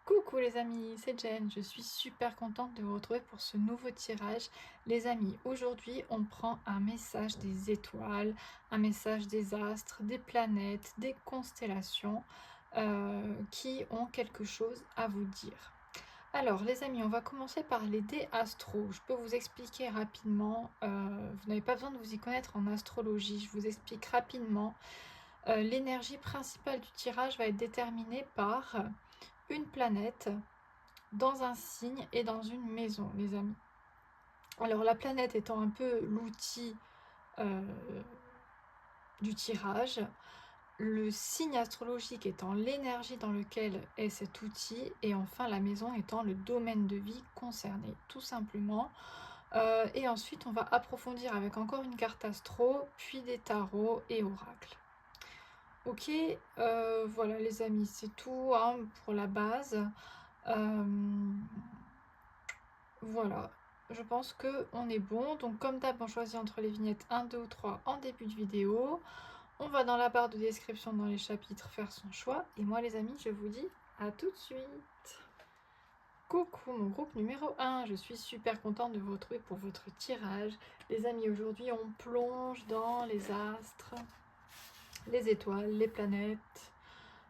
Coucou les amis, c'est Jen, je suis super contente de vous retrouver pour ce nouveau tirage. Les amis, aujourd'hui on prend un message des étoiles, un message des astres, des planètes, des constellations qui ont quelque chose à vous dire. Alors les amis, on va commencer par les dés astro. Je peux vous expliquer rapidement, vous n'avez pas besoin de vous y connaître en astrologie, je vous explique rapidement. L'énergie principale du tirage va être déterminée par une planète dans un signe et dans une maison, les amis. Alors la planète étant un peu l'outil euh, du tirage, le signe astrologique étant l'énergie dans lequel est cet outil, et enfin la maison étant le domaine de vie concerné, tout simplement. Et ensuite on va approfondir avec encore une carte astro, puis des tarots et oracles. Ok, voilà les amis, c'est tout hein, pour la base. Voilà, je pense que on est bon. Donc comme d'hab, on choisit entre les vignettes 1, 2 ou 3 en début de vidéo. On va dans la barre de description dans les chapitres faire son choix. Et moi les amis, je vous dis à tout de suite. Coucou mon groupe numéro 1, je suis super contente de vous retrouver pour votre tirage. Les amis, aujourd'hui on plonge dans les astres, les étoiles, les planètes,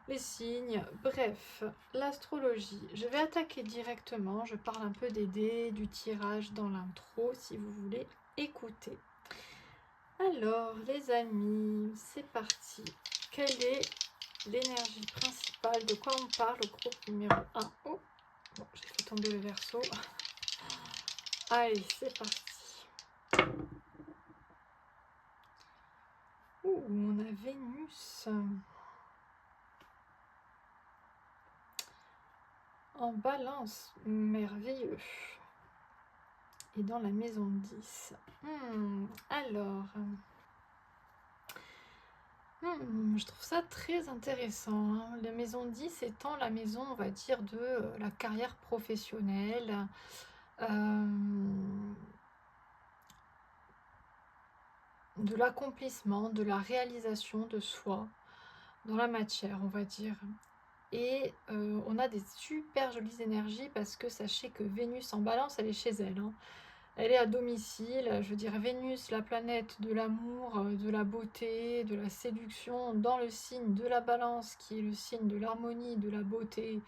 les signes, bref, l'astrologie. Je vais attaquer directement, je parle un peu des dés, du tirage dans l'intro si vous voulez écouter. Alors les amis, c'est parti. Quelle est l'énergie principale? De quoi on parle au groupe numéro 1? Oh, bon, j'ai fait tomber le verso. Allez, c'est parti. Ouh, on a Vénus en balance, merveilleux. Et dans la maison 10. Alors, je trouve ça très intéressant. Hein. La maison 10 étant la maison, on va dire, de la carrière professionnelle, de l'accomplissement, de la réalisation de soi dans la matière, on va dire. Et on a des super jolies énergies parce que sachez que Vénus en balance, elle est chez elle. Hein. Elle est à domicile, je veux dire Vénus, la planète de l'amour, de la beauté, de la séduction, dans le signe de la balance, qui est le signe de l'harmonie, de la beauté.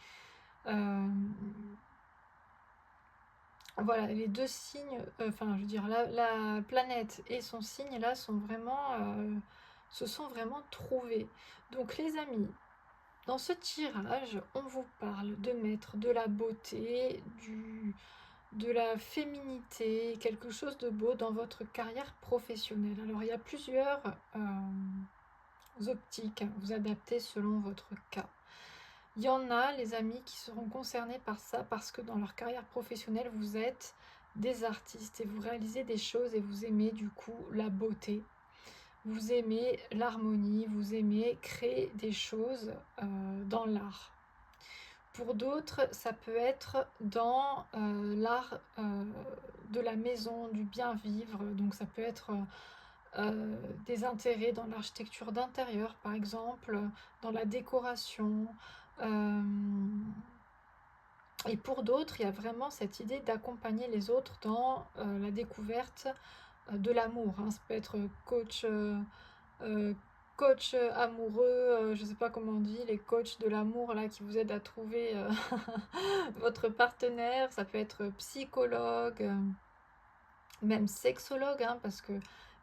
Voilà, les deux signes, enfin je veux dire, la planète et son signe, là, sont vraiment, se sont vraiment trouvés. Donc les amis, dans ce tirage, on vous parle de mettre de la beauté, de la féminité, quelque chose de beau dans votre carrière professionnelle. Alors il y a plusieurs optiques à vous adapter selon votre cas. Il y en a, les amis, qui seront concernés par ça parce que dans leur carrière professionnelle, vous êtes des artistes et vous réalisez des choses et vous aimez du coup la beauté. Vous aimez l'harmonie, vous aimez créer des choses dans l'art. Pour d'autres, ça peut être dans l'art de la maison, du bien vivre. Donc ça peut être des intérêts dans l'architecture d'intérieur, par exemple, dans la décoration. Euh, et pour d'autres, il y a vraiment cette idée d'accompagner les autres dans la découverte de l'amour. Hein. Ça peut être euh, coach amoureux, je ne sais pas comment on dit, les coachs de l'amour là qui vous aident à trouver votre partenaire. Ça peut être psychologue, même sexologue, hein, parce que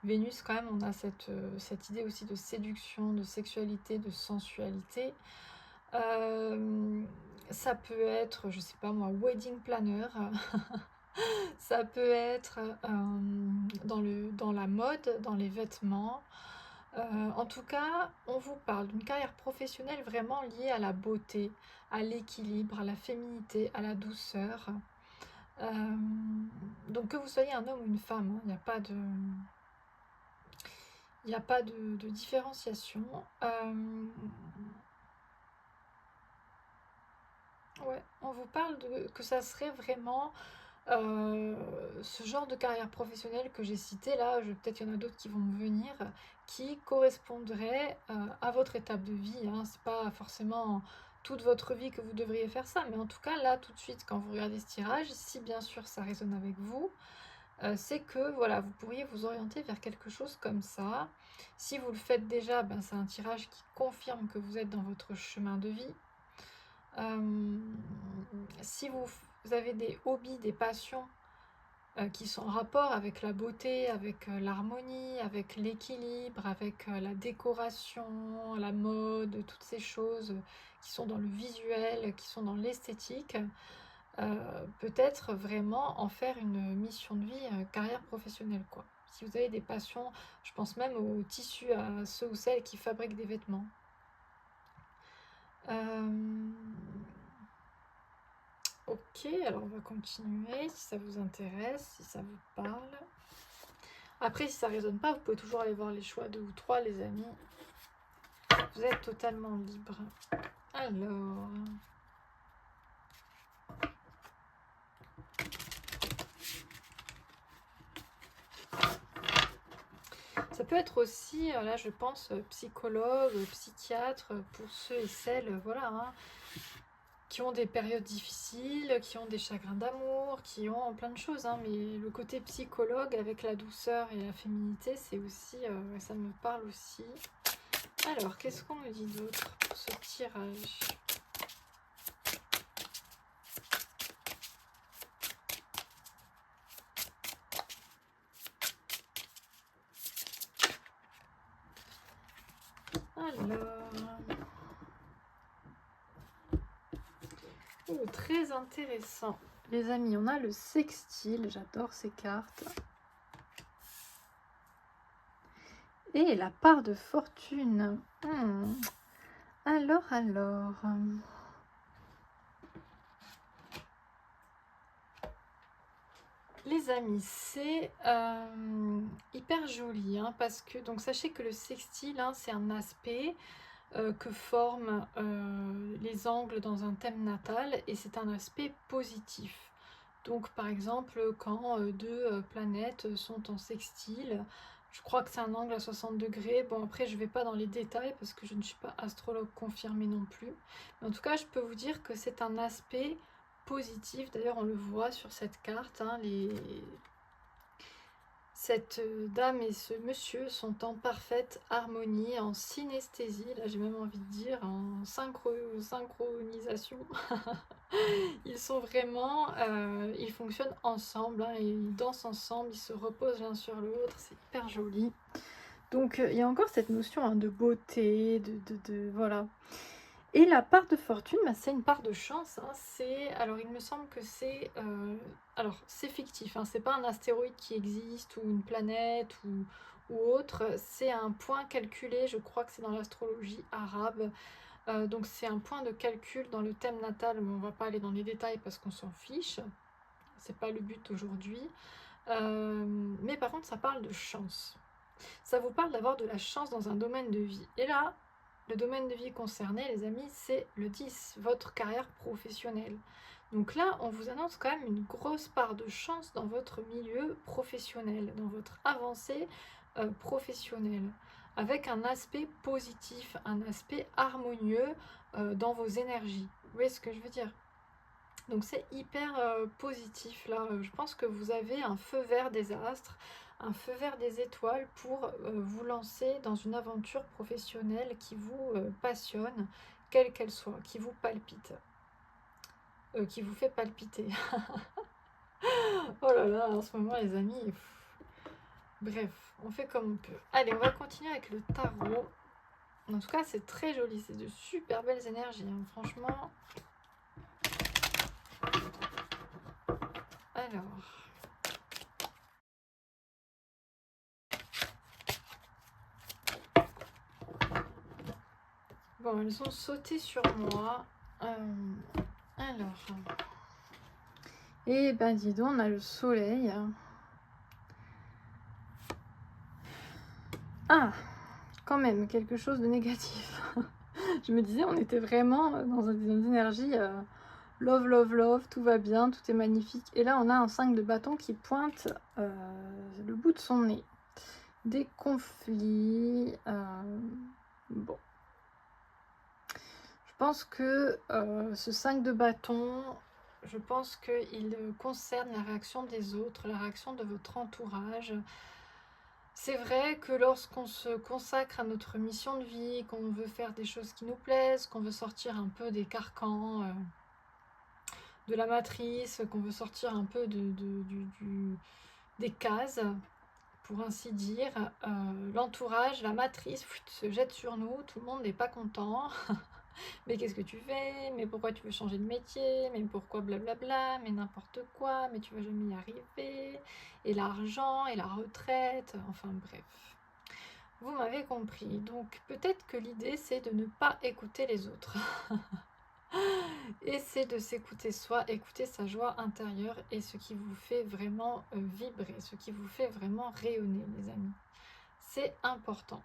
Vénus, quand même, on a cette idée aussi de séduction, de sexualité, de sensualité. Ça peut être, je sais pas moi, wedding planner. Ça peut être dans la mode, dans les vêtements. En tout cas, on vous parle d'une carrière professionnelle vraiment liée à la beauté, à l'équilibre, à la féminité, à la douceur. Donc que vous soyez un homme ou une femme, hein, il n'y a pas de différenciation. Ouais, on vous parle que ça serait vraiment ce genre de carrière professionnelle que j'ai cité là, peut-être qu'il y en a d'autres qui vont me venir, qui correspondrait à votre étape de vie. Hein. C'est pas forcément toute votre vie que vous devriez faire ça, mais en tout cas là tout de suite quand vous regardez ce tirage, si bien sûr ça résonne avec vous, c'est que voilà, vous pourriez vous orienter vers quelque chose comme ça. Si vous le faites déjà, ben, c'est un tirage qui confirme que vous êtes dans votre chemin de vie. Si vous avez des hobbies, des passions qui sont en rapport avec la beauté, avec l'harmonie, avec l'équilibre, avec la décoration, la mode, toutes ces choses qui sont dans le visuel, qui sont dans l'esthétique, peut-être vraiment en faire une mission de vie, carrière professionnelle, quoi. Si vous avez des passions, je pense même aux tissus, à ceux ou celles qui fabriquent des vêtements. Ok, alors on va continuer si ça vous intéresse, si ça vous parle. Après, si ça ne résonne pas, vous pouvez toujours aller voir les choix 2 ou 3, les amis. Vous êtes totalement libre. Alors... ça peut être aussi, là je pense, psychologue, psychiatre, pour ceux et celles, voilà, hein, qui ont des périodes difficiles, qui ont des chagrins d'amour, qui ont plein de choses, hein, mais le côté psychologue avec la douceur et la féminité, c'est aussi, ça me parle aussi. Alors, qu'est-ce qu'on me dit d'autre pour ce tirage ? Alors... oh, très intéressant. Les amis, on a le sextile, j'adore ces cartes. Et la part de fortune. Alors... les amis, c'est hyper joli, hein, parce que, donc sachez que le sextile, hein, c'est un aspect que forment les angles dans un thème natal, et c'est un aspect positif. Donc par exemple, quand deux planètes sont en sextile, je crois que c'est un angle à 60 degrés. Bon, après, je ne vais pas dans les détails parce que je ne suis pas astrologue confirmée non plus. Mais en tout cas, je peux vous dire que c'est un aspect positif. D'ailleurs, on le voit sur cette carte, hein, cette dame et ce monsieur sont en parfaite harmonie, en synesthésie, là j'ai même envie de dire en synchronisation. Ils sont vraiment, ils fonctionnent ensemble, hein, ils dansent ensemble, ils se reposent l'un sur l'autre, c'est hyper joli. Donc il y a encore cette notion, hein, de beauté, voilà. Et la part de fortune, bah, c'est une part de chance, hein. Alors il me semble que c'est... alors c'est fictif, hein, c'est pas un astéroïde qui existe ou une planète ou autre, c'est un point calculé, je crois que c'est dans l'astrologie arabe. Donc c'est un point de calcul dans le thème natal, mais on va pas aller dans les détails parce qu'on s'en fiche, c'est pas le but aujourd'hui. Mais par contre ça parle de chance. Ça vous parle d'avoir de la chance dans un domaine de vie. Et là, le domaine de vie concerné, les amis, c'est le 10, votre carrière professionnelle. Donc là, on vous annonce quand même une grosse part de chance dans votre milieu professionnel, dans votre avancée professionnelle, avec un aspect positif, un aspect harmonieux dans vos énergies. Vous voyez ce que je veux dire ? Donc c'est hyper positif là. Je pense que vous avez un feu vert des astres, un feu vert des étoiles pour vous lancer dans une aventure professionnelle qui vous passionne, quelle qu'elle soit, qui vous palpite, qui vous fait palpiter. Oh là là, en ce moment les amis, bref, on fait comme on peut. Allez, on va continuer avec le tarot. En tout cas, c'est très joli, c'est de super belles énergies, hein. Franchement. Alors... bon, elles ont sauté sur moi. Alors. Et ben dis donc, on a le soleil. Ah, quand même, quelque chose de négatif. Je me disais, on était vraiment dans une énergie love, love, love, tout va bien, tout est magnifique. Et là, on a un 5 de bâton qui pointe le bout de son nez. Des conflits. Bon. Je pense que ce 5 de bâton, je pense qu'il concerne la réaction des autres, la réaction de votre entourage. C'est vrai que lorsqu'on se consacre à notre mission de vie, qu'on veut faire des choses qui nous plaisent, qu'on veut sortir un peu des carcans, de la matrice, qu'on veut sortir un peu des cases, pour ainsi dire, l'entourage, la matrice se jette sur nous, tout le monde n'est pas content. Mais qu'est-ce que tu fais? Mais pourquoi tu veux changer de métier? Mais pourquoi blablabla? Mais n'importe quoi? Mais tu vas jamais y arriver? Et l'argent, et la retraite, enfin bref. Vous m'avez compris. Donc peut-être que l'idée c'est de ne pas écouter les autres. Et c'est de s'écouter soi, écouter sa joie intérieure et ce qui vous fait vraiment vibrer, ce qui vous fait vraiment rayonner, les amis. C'est important.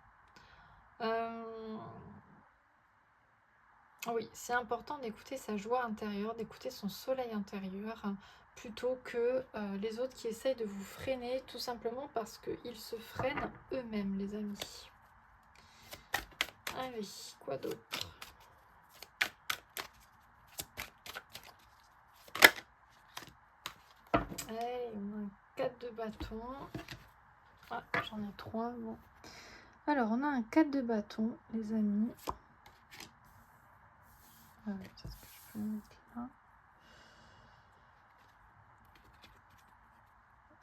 Oui, c'est important d'écouter sa joie intérieure, d'écouter son soleil intérieur, plutôt que les autres qui essayent de vous freiner, tout simplement parce qu'ils se freinent eux-mêmes, les amis. Allez, quoi d'autre? Allez, on a un 4 de bâton. Ah, j'en ai 3, bon. Alors, on a un 4 de bâton, les amis. Qu'est-ce que je peux mettre là?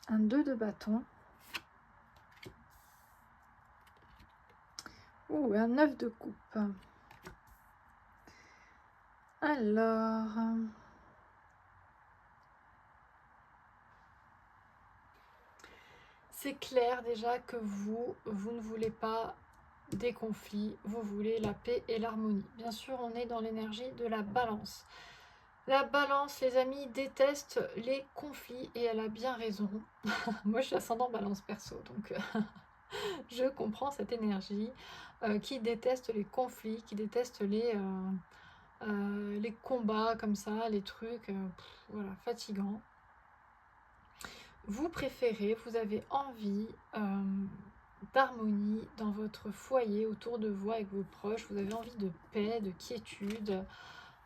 Un 2 de bâton. Ouh, un 9 de coupe. Alors... c'est clair déjà que vous ne voulez pas des conflits, vous voulez la paix et l'harmonie. Bien sûr, on est dans l'énergie de la balance. La balance, les amis, déteste les conflits et elle a bien raison. Moi, je suis ascendant balance perso, donc je comprends cette énergie qui déteste les conflits, qui déteste les combats comme ça, les trucs voilà, fatigants. Vous préférez, vous avez envie d'harmonie dans votre foyer, autour de vous, avec vos proches. Vous avez envie de paix, de quiétude,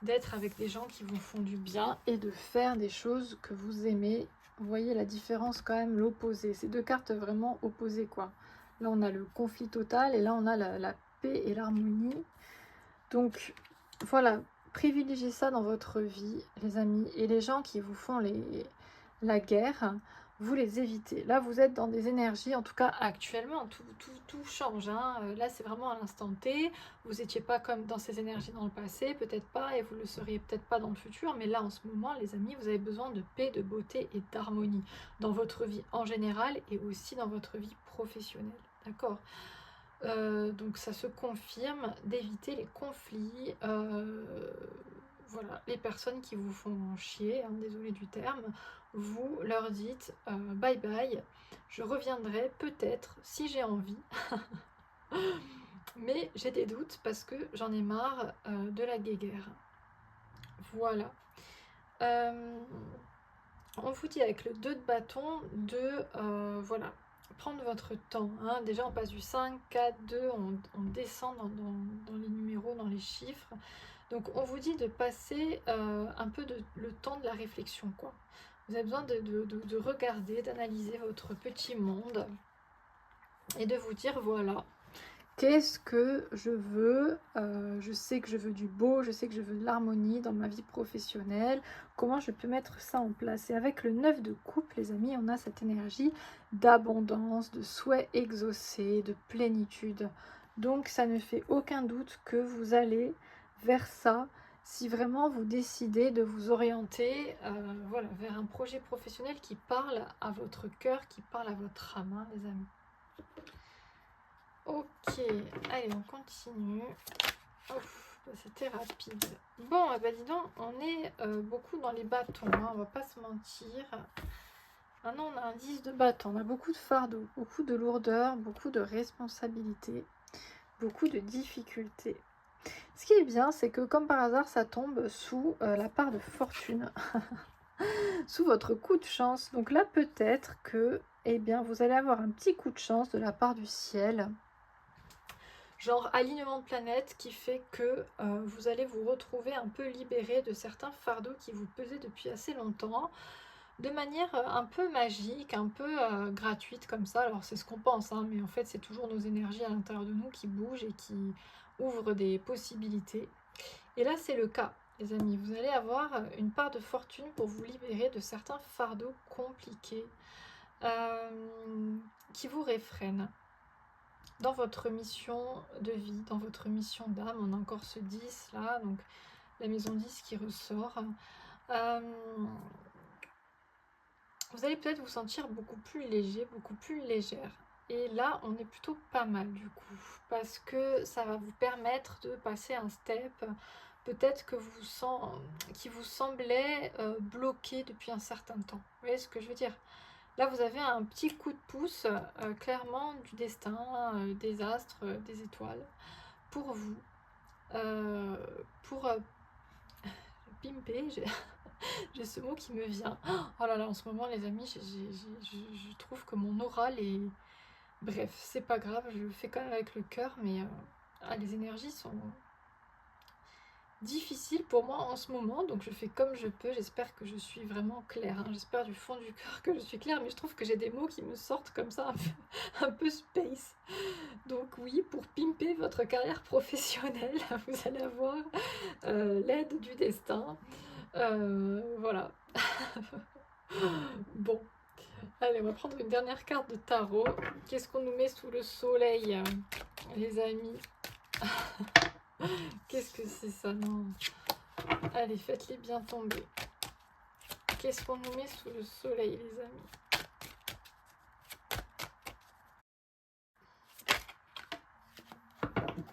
d'être avec des gens qui vous font du bien et de faire des choses que vous aimez. Vous voyez la différence quand même, l'opposé. Ces deux cartes vraiment opposées, quoi. Là, on a le conflit total et là, on a la paix et l'harmonie. Donc, voilà, privilégiez ça dans votre vie, les amis. Et les gens qui vous font la guerre, vous les évitez. Là, vous êtes dans des énergies, en tout cas actuellement, tout change. Hein. Là, c'est vraiment à l'instant T. Vous n'étiez pas comme dans ces énergies dans le passé, peut-être pas, et vous le seriez peut-être pas dans le futur. Mais là, en ce moment, les amis, vous avez besoin de paix, de beauté et d'harmonie dans votre vie en général et aussi dans votre vie professionnelle. D'accord ? Donc ça se confirme d'éviter les conflits, voilà, les personnes qui vous font chier, hein, désolé du terme, vous leur dites bye bye, je reviendrai peut-être si j'ai envie, mais j'ai des doutes parce que j'en ai marre de la guéguerre. Voilà. On vous dit avec le 2 de bâton de voilà, prendre votre temps. Hein. Déjà, on passe du 5, 4, 2, on descend dans les numéros, dans les chiffres. Donc, on vous dit de passer un peu le temps de la réflexion, quoi. Vous avez besoin de regarder, d'analyser votre petit monde et de vous dire, voilà, qu'est-ce que je veux? Je sais que je veux du beau, je sais que je veux de l'harmonie dans ma vie professionnelle. Comment je peux mettre ça en place? Et avec le 9 de coupe, les amis, on a cette énergie d'abondance, de souhait exaucé, de plénitude. Donc, ça ne fait aucun doute que vous allez vers ça si vraiment vous décidez de vous orienter voilà, vers un projet professionnel qui parle à votre cœur, qui parle à votre âme, hein, les amis. Ok, allez, on continue. Ouf, c'était rapide. Bon, bah dis donc, on est beaucoup dans les bâtons, hein, on va pas se mentir. Maintenant, on a un 10 de bâton, on a beaucoup de fardeau, beaucoup de lourdeur, beaucoup de responsabilités, beaucoup de difficultés. Ce qui est bien, c'est que comme par hasard, ça tombe sous la part de fortune, sous votre coup de chance. Donc là, peut-être que, eh bien, vous allez avoir un petit coup de chance de la part du ciel. genre alignement de planète qui fait que vous allez vous retrouver un peu libéré de certains fardeaux qui vous pesaient depuis assez longtemps, de manière un peu magique, un peu gratuite comme ça. Alors c'est ce qu'on pense, hein, mais en fait c'est toujours nos énergies à l'intérieur de nous qui bougent et qui ouvrent des possibilités. Et là c'est le cas, les amis. Vous allez avoir une part de fortune pour vous libérer de certains fardeaux compliqués qui vous réfrènent dans votre mission de vie, dans votre mission d'âme. On a encore ce 10 là, donc la maison 10 qui ressort. Vous allez peut-être vous sentir beaucoup plus léger, beaucoup plus légère. Et là, on est plutôt pas mal du coup, parce que ça va vous permettre de passer un step, peut-être qui vous semblait bloqué depuis un certain temps. Vous voyez ce que je veux dire? Là, vous avez un petit coup de pouce, clairement, du destin, des astres, des étoiles, pour vous, pour pimper. J'ai ce mot qui me vient. Oh là là, en ce moment, les amis, je trouve que mon oral est... Bref, c'est pas grave, je le fais quand même avec le cœur, mais les énergies sont difficiles pour moi en ce moment, donc je fais comme je peux. J'espère que je suis vraiment claire, hein. J'espère du fond du cœur que je suis claire, mais je trouve que j'ai des mots qui me sortent comme ça, un peu space. Donc oui, pour pimper votre carrière professionnelle, vous allez avoir l'aide du destin. Voilà. Bon, allez, on va prendre une dernière carte de tarot. Qu'est-ce qu'on nous met sous le soleil, les amis? Qu'est-ce que c'est ça? Non. Allez, faites-les bien tomber. Qu'est-ce qu'on nous met sous le soleil, les amis?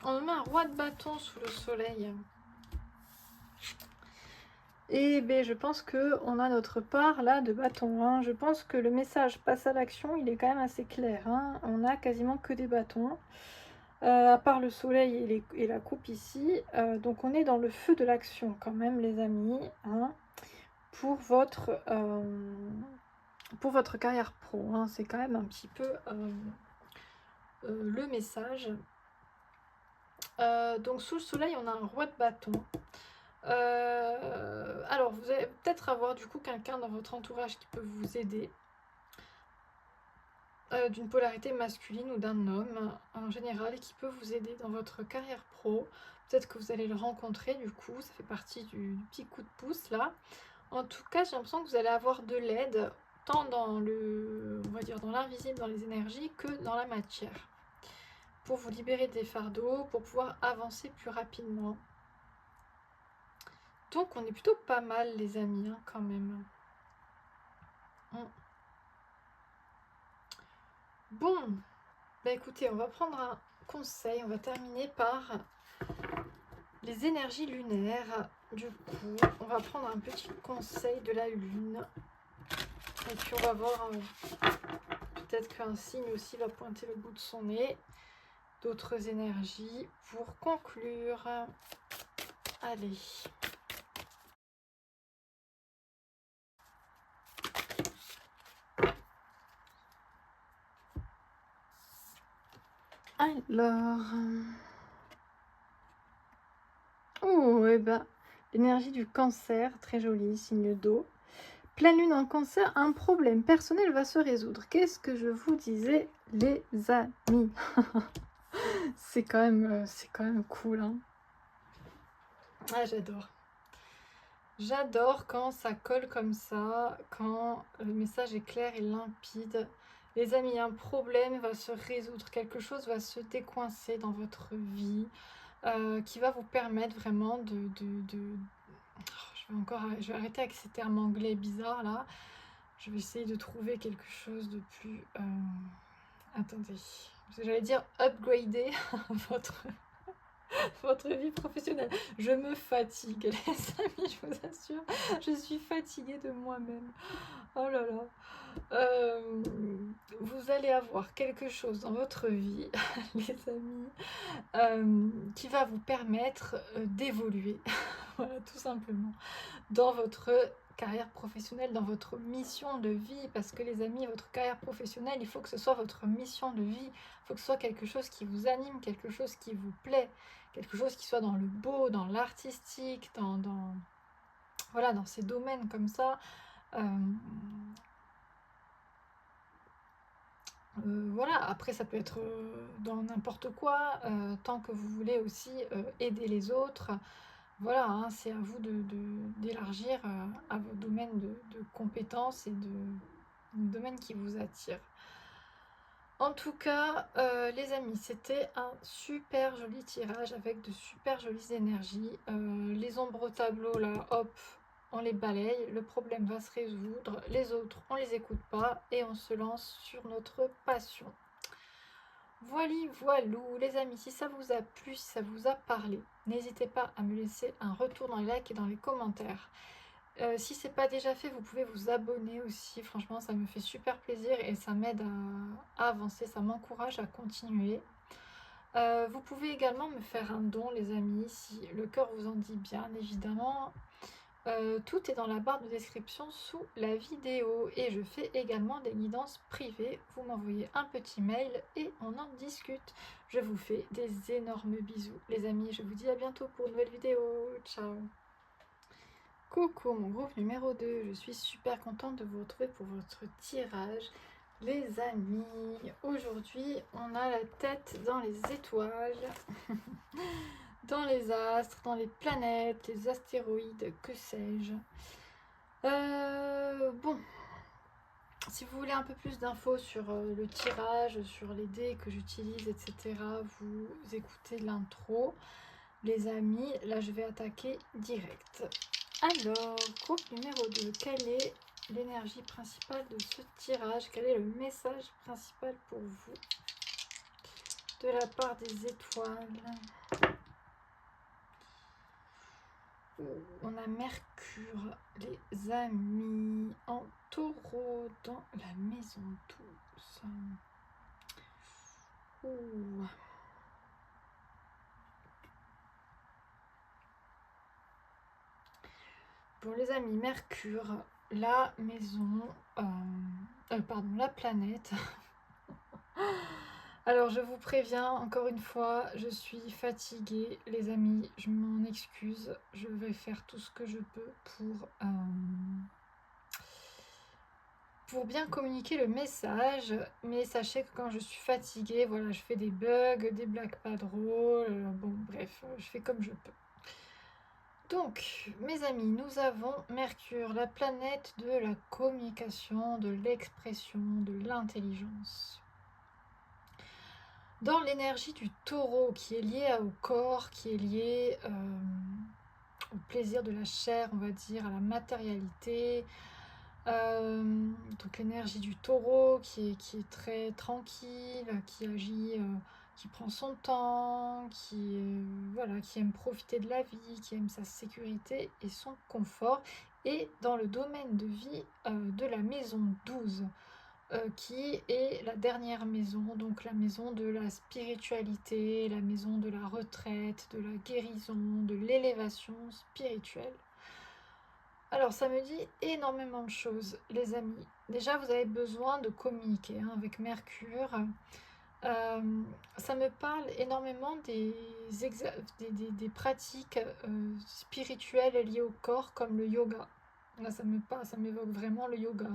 On nous met un roi de bâton sous le soleil. Et ben, je pense qu'on a notre part là de bâton, hein. Je pense que le message passe à l'action, il est quand même assez clair, hein. On a quasiment que des bâtons, à part le soleil et la coupe ici. Donc on est dans le feu de l'action quand même, les amis, hein, pour votre carrière pro, hein. C'est quand même un petit peu le message. Donc sous le soleil, on a un roi de bâton. Alors, vous allez peut-être avoir du coup quelqu'un dans votre entourage qui peut vous aider, d'une polarité masculine ou d'un homme en général, qui peut vous aider dans votre carrière pro. Peut-être que vous allez le rencontrer du coup, ça fait partie du petit coup de pouce là. En tout cas, j'ai l'impression que vous allez avoir de l'aide, tant dans le, on va dire, dans l'invisible, dans les énergies, que dans la matière, pour vous libérer des fardeaux, pour pouvoir avancer plus rapidement. Donc on est plutôt pas mal, les amis, hein, quand même. Bon, bah écoutez, on va prendre un conseil. On va terminer par les énergies lunaires. Du coup, on va prendre un petit conseil de la lune. Et puis on va voir, peut-être qu'un signe aussi va pointer le bout de son nez. D'autres énergies pour conclure. Allez. Alors... Oh, et ben, l'énergie du cancer, très jolie, signe d'eau. Pleine lune en cancer, un problème personnel va se résoudre. Qu'est-ce que je vous disais, les amis? C'est quand même cool, hein. Ah, j'adore. J'adore quand ça colle comme ça, quand le message est clair et limpide. Les amis, un problème va se résoudre, quelque chose va se décoincer dans votre vie, qui va vous permettre vraiment je vais arrêter avec ces termes anglais bizarres là. Je vais essayer de trouver quelque chose de plus... Attendez, j'allais dire upgrader votre vie professionnelle. Je me fatigue, les amis, je vous sûr, je suis fatiguée de moi-même. Oh là là. Vous allez avoir quelque chose dans votre vie, les amis, qui va vous permettre d'évoluer, voilà, tout simplement, dans votre carrière professionnelle, dans votre mission de vie, parce que les amis, votre carrière professionnelle, il faut que ce soit votre mission de vie, il faut que ce soit quelque chose qui vous anime, quelque chose qui vous plaît, quelque chose qui soit dans le beau, dans l'artistique, voilà, dans ces domaines comme ça. Voilà, après ça peut être dans n'importe quoi, tant que vous voulez aussi aider les autres. Voilà, hein, c'est à vous d'élargir à vos domaines de compétences et de domaines qui vous attirent. En tout cas, les amis, c'était un super joli tirage avec de super jolies énergies. Les ombres au tableau, là, hop, on les balaye, le problème va se résoudre. Les autres, on les écoute pas et on se lance sur notre passion. Voilà, voilou, les amis, si ça vous a plu, si ça vous a parlé, n'hésitez pas à me laisser un retour dans les likes et dans les commentaires. Si c'est pas déjà fait, vous pouvez vous abonner aussi. Franchement, ça me fait super plaisir et ça m'aide à avancer, ça m'encourage à continuer. Vous pouvez également me faire un don, les amis, si le cœur vous en dit bien, évidemment. Tout est dans la barre de description sous la vidéo et je fais également des guidances privées. Vous m'envoyez un petit mail et on en discute. Je vous fais des énormes bisous, les amis. Je vous dis à bientôt pour une nouvelle vidéo. Ciao. Coucou mon groupe numéro 2, je suis super contente de vous retrouver pour votre tirage. Les amis, aujourd'hui on a la tête dans les étoiles, dans les astres, dans les planètes, les astéroïdes, que sais-je. Bon, si vous voulez un peu plus d'infos sur le tirage, sur les dés que j'utilise, etc., vous écoutez l'intro. Les amis, là je vais attaquer direct. Alors, groupe numéro 2, quelle est l'énergie principale de ce tirage? Quel est le message principal pour vous de la part des étoiles? On a Mercure, les amis, en taureau dans la maison douce. Bon les amis, Mercure, la maison, pardon, la planète. Alors je vous préviens, encore une fois, je suis fatiguée, les amis, je m'en excuse, je vais faire tout ce que je peux pour bien communiquer le message, mais sachez que quand je suis fatiguée, voilà, je fais des bugs, des blagues pas drôles, bon bref, je fais comme je peux. Donc, mes amis, nous avons Mercure, la planète de la communication, de l'expression, de l'intelligence. Dans l'énergie du taureau, qui est liée au corps, qui est liée au plaisir de la chair, on va dire, à la matérialité. Donc l'énergie du taureau qui est très tranquille, qui agit, qui prend son temps, voilà, qui aime profiter de la vie, qui aime sa sécurité et son confort. Et dans le domaine de vie de la maison 12, qui est la dernière maison, donc la maison de la spiritualité, la maison de la retraite, de la guérison, de l'élévation spirituelle. Alors ça me dit énormément de choses, les amis. Déjà, vous avez besoin de communiquer avec Mercure. Ça me parle énormément des pratiques spirituelles liées au corps, comme le yoga. Là, ça m'évoque vraiment le yoga.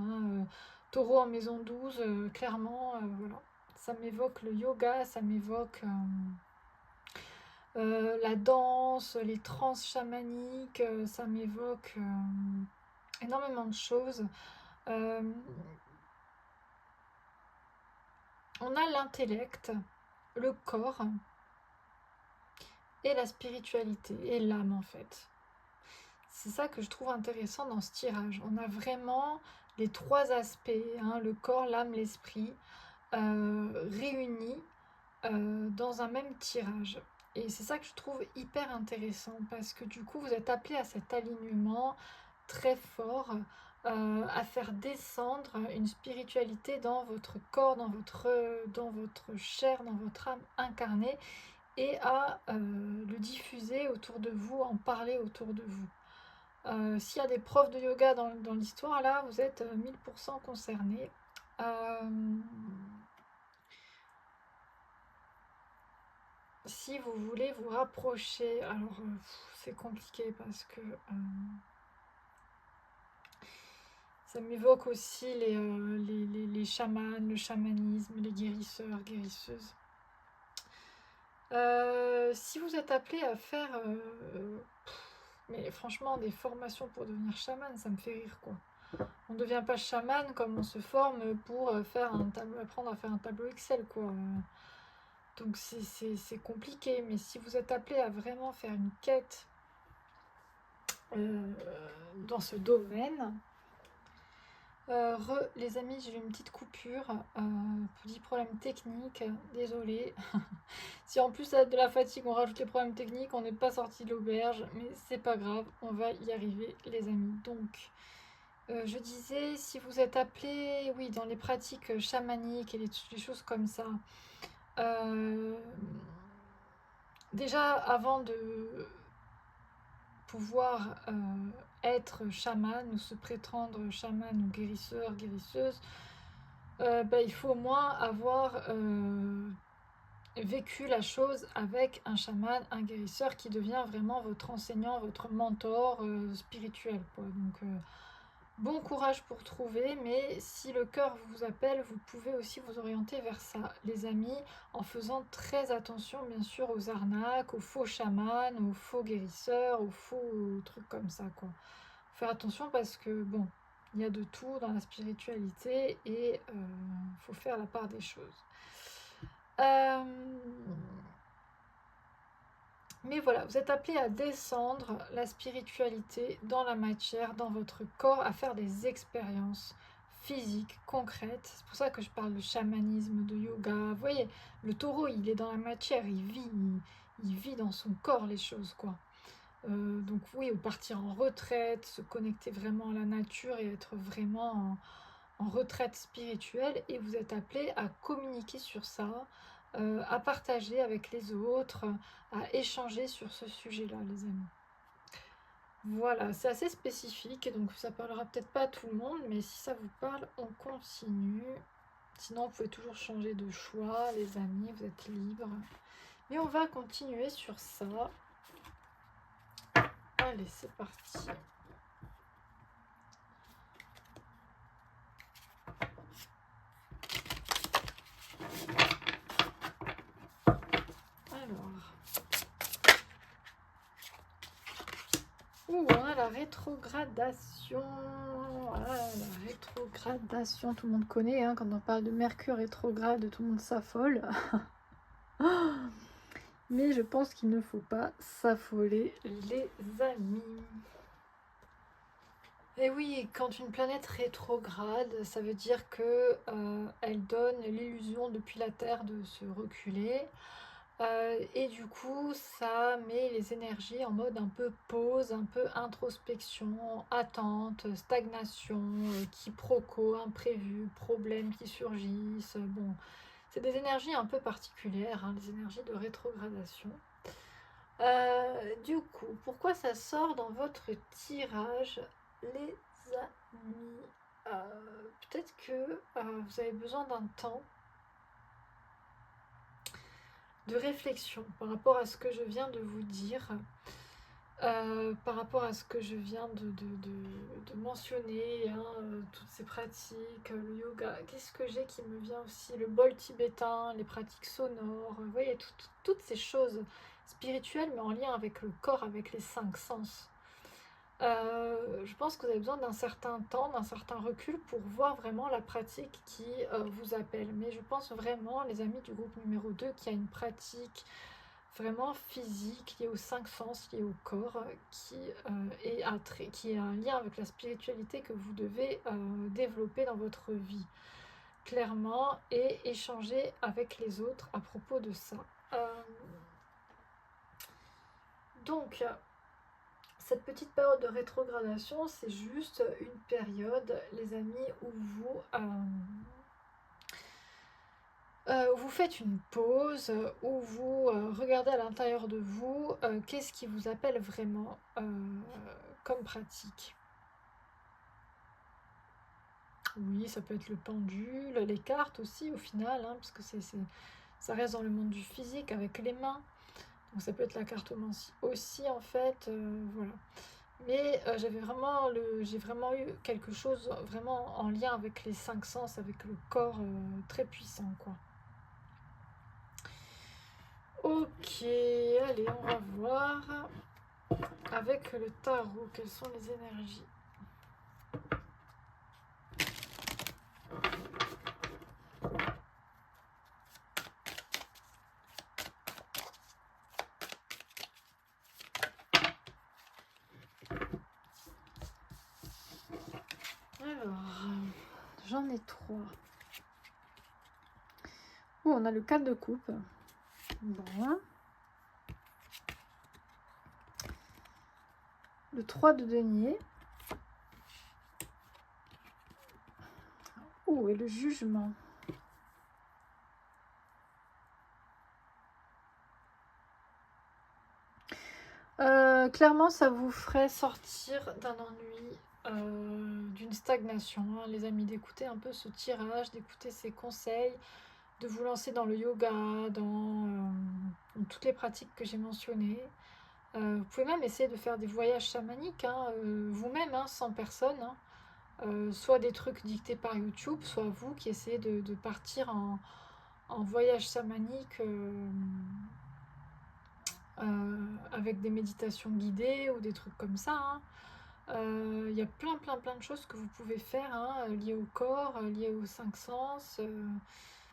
Taureau en maison 12, clairement, voilà. Ça m'évoque le yoga, ça m'évoque la danse, les trans chamaniques, ça m'évoque énormément de choses. On a l'intellect, le corps et la spiritualité, et l'âme en fait. C'est ça que je trouve intéressant dans ce tirage. On a vraiment les trois aspects, le corps, l'âme, l'esprit, réunis dans un même tirage. Et c'est ça que je trouve hyper intéressant parce que du coup, vous êtes appelé à cet alignement très fort, à faire descendre une spiritualité dans votre corps, dans votre chair, dans votre âme incarnée et à le diffuser autour de vous, en parler autour de vous. S'il y a des profs de yoga dans l'histoire, là, vous êtes 1000% concernés. Si vous voulez vous rapprocher, alors c'est compliqué parce que ça m'évoque aussi les chamans, le chamanisme, les guérisseurs, guérisseuses. Si vous êtes appelé à faire, mais franchement, des formations pour devenir chaman, ça me fait rire quoi. On ne devient pas chaman comme on se forme pour apprendre à faire un tableau Excel quoi. Donc c'est compliqué, mais si vous êtes appelé à vraiment faire une quête dans ce domaine, les amis, j'ai eu une petite coupure pour 10 problèmes techniques, désolée. Si en plus de la fatigue on rajoute les problèmes techniques, on n'est pas sorti de l'auberge, mais c'est pas grave, on va y arriver les amis. Donc je disais, si vous êtes appelé, oui, dans les pratiques chamaniques et les choses comme ça, déjà avant de pouvoir être chaman ou se prétendre chaman ou guérisseur, guérisseuse, il faut au moins avoir vécu la chose avec un chaman, un guérisseur qui devient vraiment votre enseignant, votre mentor spirituel quoi. Donc bon courage pour trouver, mais si le cœur vous appelle, vous pouvez aussi vous orienter vers ça, les amis, en faisant très attention, bien sûr, aux arnaques, aux faux chamans, aux faux guérisseurs, aux faux trucs comme ça, quoi. Faire attention parce que, bon, il y a de tout dans la spiritualité et faut faire la part des choses. Mais voilà, vous êtes appelé à descendre la spiritualité dans la matière, dans votre corps, à faire des expériences physiques, concrètes. C'est pour ça que je parle de chamanisme, de yoga. Vous voyez, le taureau, il est dans la matière, il vit dans son corps les choses, quoi. Donc oui, ou partir en retraite, se connecter vraiment à la nature et être vraiment en retraite spirituelle. Et vous êtes appelé à communiquer sur ça, à partager avec les autres, à échanger sur ce sujet-là, les amis. Voilà, c'est assez spécifique, donc ça parlera peut-être pas à tout le monde, mais si ça vous parle, on continue. Sinon, vous pouvez toujours changer de choix, les amis, vous êtes libres. Mais on va continuer sur ça. Allez, c'est parti. Ouh, on a la rétrogradation. Ah, la rétrogradation, tout le monde connaît, hein, quand on parle de Mercure rétrograde, tout le monde s'affole. Mais je pense qu'il ne faut pas s'affoler, les amis. Et oui, quand une planète rétrograde, ça veut dire que elle donne l'illusion depuis la Terre de se reculer. Et du coup, ça met les énergies en mode un peu pause, un peu introspection, attente, stagnation, quiproquo, imprévu, problèmes qui surgissent. Bon, c'est des énergies un peu particulières, hein, les énergies de rétrogradation. Du coup, pourquoi ça sort dans votre tirage, les amis? Peut-être que vous avez besoin d'un temps de réflexion par rapport à ce que je viens de vous dire, par rapport à ce que je viens de mentionner, hein, toutes ces pratiques, le yoga. Qu'est-ce que j'ai qui me vient aussi? Le bol tibétain, les pratiques sonores, vous voyez, toutes ces choses spirituelles, mais en lien avec le corps, avec les 5 sens. Je pense que vous avez besoin d'un certain temps, d'un certain recul pour voir vraiment la pratique qui vous appelle. Mais je pense vraiment, les amis du groupe numéro 2, qu'il y a une pratique vraiment physique liée aux 5 sens, liée au corps, qui est un lien avec la spiritualité que vous devez développer dans votre vie, clairement, et échanger avec les autres à propos de ça. Donc, cette petite période de rétrogradation, c'est juste une période, les amis, où vous faites une pause, où vous regardez à l'intérieur de vous qu'est-ce qui vous appelle vraiment comme pratique. Oui, ça peut être le pendule, les cartes aussi au final, hein, parce que ça reste dans le monde du physique avec les mains. Donc ça peut être la cartomancie aussi en fait, voilà. Mais j'ai vraiment eu quelque chose vraiment en lien avec les cinq sens, avec le corps très puissant quoi. Ok, allez, on va voir avec le tarot quelles sont les énergies. Alors, j'en ai trois. Oh, on a le 4 de coupe. Bon. Le 3 de denier. Oh, et le jugement. Clairement, ça vous ferait sortir d'un ennui, d'une stagnation, hein, les amis, d'écouter un peu ce tirage, d'écouter ces conseils, de vous lancer dans le yoga, dans toutes les pratiques que j'ai mentionnées. Vous pouvez même essayer de faire des voyages chamaniques, hein, vous-même, hein, sans personne, hein. Soit des trucs dictés par YouTube, soit vous qui essayez de partir en voyage chamanique avec des méditations guidées ou des trucs comme ça, hein. Il y a plein de choses que vous pouvez faire, hein, liées au corps, liées aux cinq sens,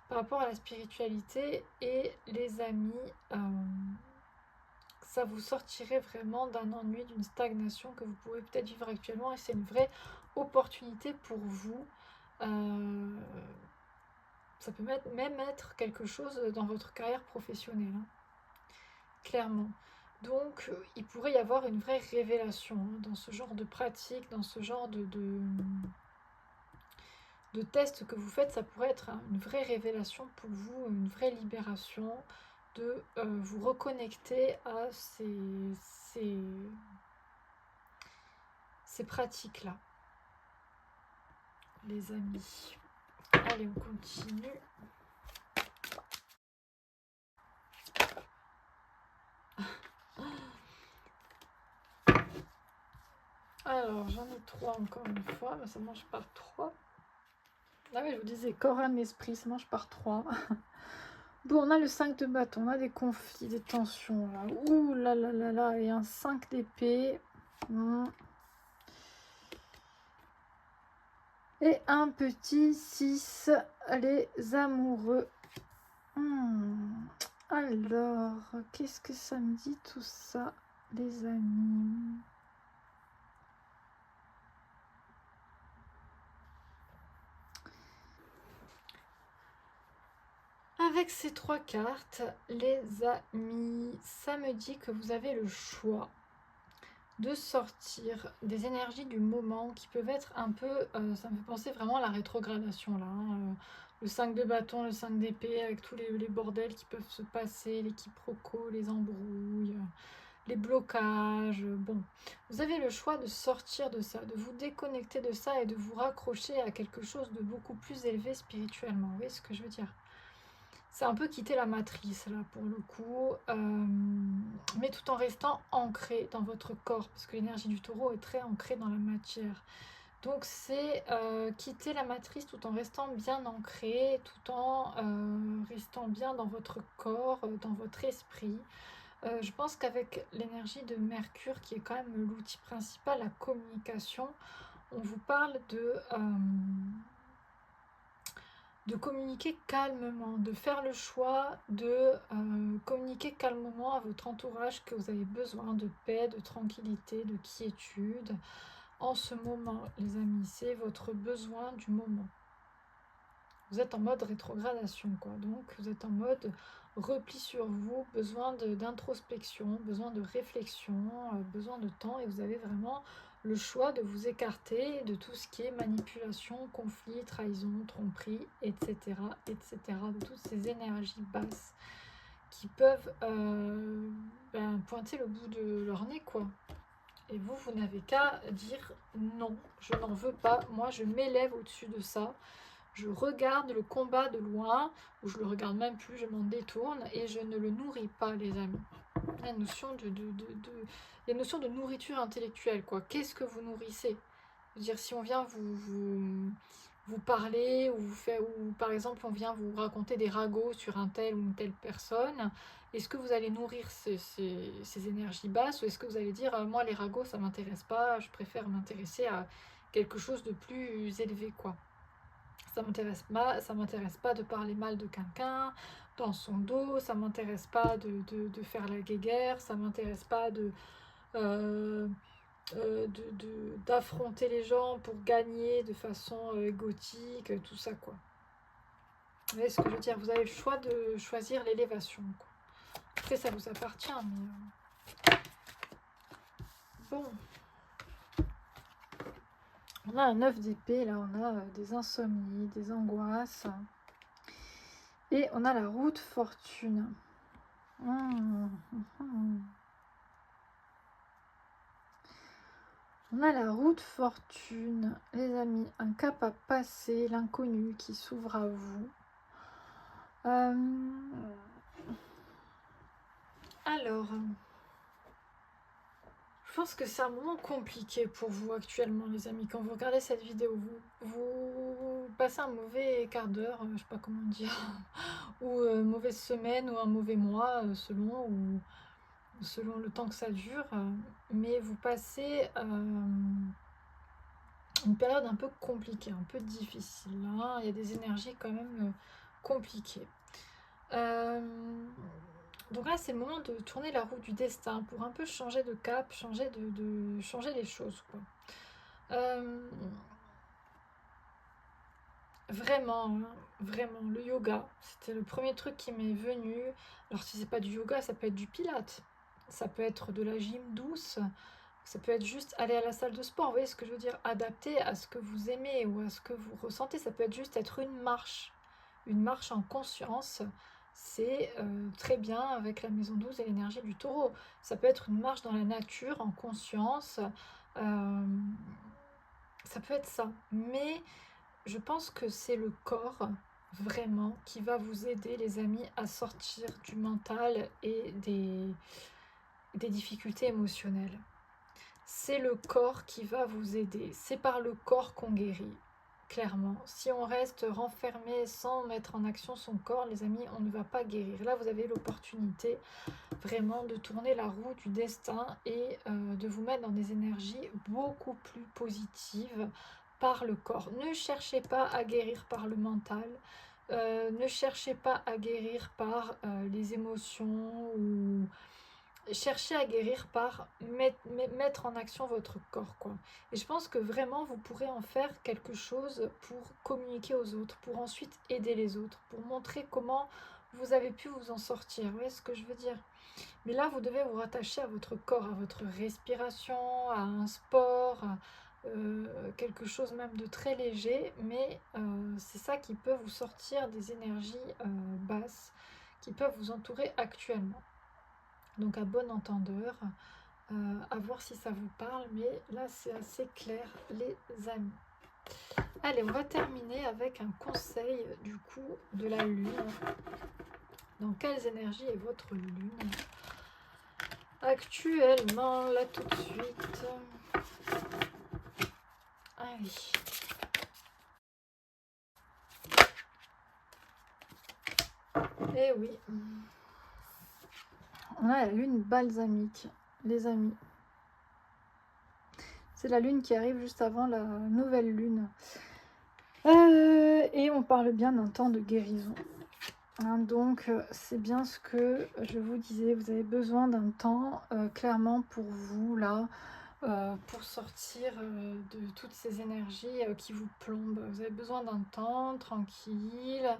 par rapport à la spiritualité. Et les amis, ça vous sortirait vraiment d'un ennui, d'une stagnation que vous pouvez peut-être vivre actuellement. Et c'est une vraie opportunité pour vous. Ça peut même être quelque chose dans votre carrière professionnelle, hein, clairement. Donc, il pourrait y avoir une vraie révélation, hein, dans ce genre de pratique, dans ce genre de test que vous faites. Ça pourrait être une vraie révélation pour vous, une vraie libération, de vous reconnecter à ces pratiques-là, les amis. Allez, on continue. Alors, j'en ai trois encore une fois, mais ça mange par trois. Ah oui, je vous disais, corps, âme, esprit, ça mange par trois. Bon, on a le 5 de bâton, on a des conflits, des tensions, là. Ouh là là là là, et un 5 d'épée. Et un petit 6, les amoureux. Alors, qu'est-ce que ça me dit tout ça, les amis? Avec ces trois cartes, les amis, ça me dit que vous avez le choix de sortir des énergies du moment qui peuvent être un peu, ça me fait penser vraiment à la rétrogradation là, hein, le 5 de bâton, le 5 d'épée, avec tous les bordels qui peuvent se passer, les quiproquos, les embrouilles, les blocages. Bon, vous avez le choix de sortir de ça, de vous déconnecter de ça et de vous raccrocher à quelque chose de beaucoup plus élevé spirituellement. Vous voyez ce que je veux dire? C'est un peu quitter la matrice là pour le coup, mais tout en restant ancré dans votre corps, parce que l'énergie du taureau est très ancrée dans la matière. Donc c'est quitter la matrice tout en restant bien ancré, tout en restant bien dans votre corps, dans votre esprit. Je pense qu'avec l'énergie de Mercure, qui est quand même l'outil principal, la communication, on vous parle de communiquer calmement, de faire le choix de communiquer calmement à votre entourage que vous avez besoin de paix, de tranquillité, de quiétude. En ce moment, les amis, c'est votre besoin du moment. Vous êtes en mode rétrogradation, quoi. Donc, vous êtes en mode repli sur vous, besoin d'introspection, besoin de réflexion, besoin de temps. Et vous avez vraiment le choix de vous écarter de tout ce qui est manipulation, conflit, trahison, tromperie, etc., etc., de toutes ces énergies basses qui peuvent pointer le bout de leur nez, quoi. Et vous, vous n'avez qu'à dire non, je n'en veux pas, moi je m'élève au-dessus de ça, je regarde le combat de loin, ou je le regarde même plus, je m'en détourne et je ne le nourris pas, les amis. Il y a une notion il y a une notion de nourriture intellectuelle, quoi. Qu'est-ce que vous nourrissez? Je veux dire, si on vient vous parler, ou par exemple on vient vous raconter des ragots sur un tel ou une telle personne, est-ce que vous allez nourrir ces énergies basses, ou est-ce que vous allez dire moi les ragots ça m'intéresse pas, je préfère m'intéresser à quelque chose de plus élevé, quoi. Ça m'intéresse pas de parler mal de quelqu'un dans son dos, ça m'intéresse pas de faire la guéguerre, ça m'intéresse pas euh, d'affronter les gens pour gagner de façon égotique, tout ça, quoi. Vous voyez ce que je veux dire? Vous avez le choix de choisir l'élévation, quoi. Après, ça vous appartient, mais bon. On a un 9 d'épée, là, on a des insomnies, des angoisses. Et on a la roue de fortune. On a la roue de fortune, les amis, un cap à passer, l'inconnu qui s'ouvre à vous. Alors, je pense que c'est un moment compliqué pour vous actuellement, les amis. Quand vous regardez cette vidéo, vous passez un mauvais quart d'heure, je sais pas comment dire, ou mauvaise semaine, ou un mauvais mois, selon le temps que ça dure. Mais vous passez une période un peu compliquée, un peu difficile. Hein. Il y a des énergies quand même compliquées. Donc là, c'est le moment de tourner la roue du destin pour un peu changer de cap, changer les choses, quoi. Vraiment, hein, vraiment, le yoga, c'était le premier truc qui m'est venu. Alors si c'est pas du yoga, ça peut être du pilate, ça peut être de la gym douce, ça peut être juste aller à la salle de sport, vous voyez ce que je veux dire, adapté à ce que vous aimez ou à ce que vous ressentez. Ça peut être juste être une marche en conscience. C'est très bien avec la maison 12 et l'énergie du taureau. Ça peut être une marche dans la nature en conscience. Ça peut être ça. Mais je pense que c'est le corps vraiment qui va vous aider, les amis, à sortir du mental et des difficultés émotionnelles. C'est le corps qui va vous aider. C'est par le corps qu'on guérit. Clairement, si on reste renfermé sans mettre en action son corps, les amis, on ne va pas guérir. Là, vous avez l'opportunité vraiment de tourner la roue du destin et de vous mettre dans des énergies beaucoup plus positives par le corps. Ne cherchez pas à guérir par le mental, ne cherchez pas à guérir par les émotions, ou cherchez à guérir par mettre en action votre corps, quoi. Et je pense que vraiment vous pourrez en faire quelque chose pour communiquer aux autres, pour ensuite aider les autres, pour montrer comment vous avez pu vous en sortir. Vous voyez ce que je veux dire? Mais là, vous devez vous rattacher à votre corps, à votre respiration, à un sport, quelque chose même de très léger, mais c'est ça qui peut vous sortir des énergies basses qui peuvent vous entourer actuellement. Donc à bon entendeur, à voir si ça vous parle, mais là c'est assez clair, les amis. Allez, on va terminer avec un conseil du coup de la lune. Dans quelles énergies est votre lune actuellement, là tout de suite? Allez. Eh oui. On a la lune balsamique, les amis. C'est la lune qui arrive juste avant la nouvelle lune. Et on parle bien d'un temps de guérison. Hein, donc, c'est bien ce que je vous disais. Vous avez besoin d'un temps, clairement, pour vous, là, pour sortir de toutes ces énergies qui vous plombent. Vous avez besoin d'un temps tranquille,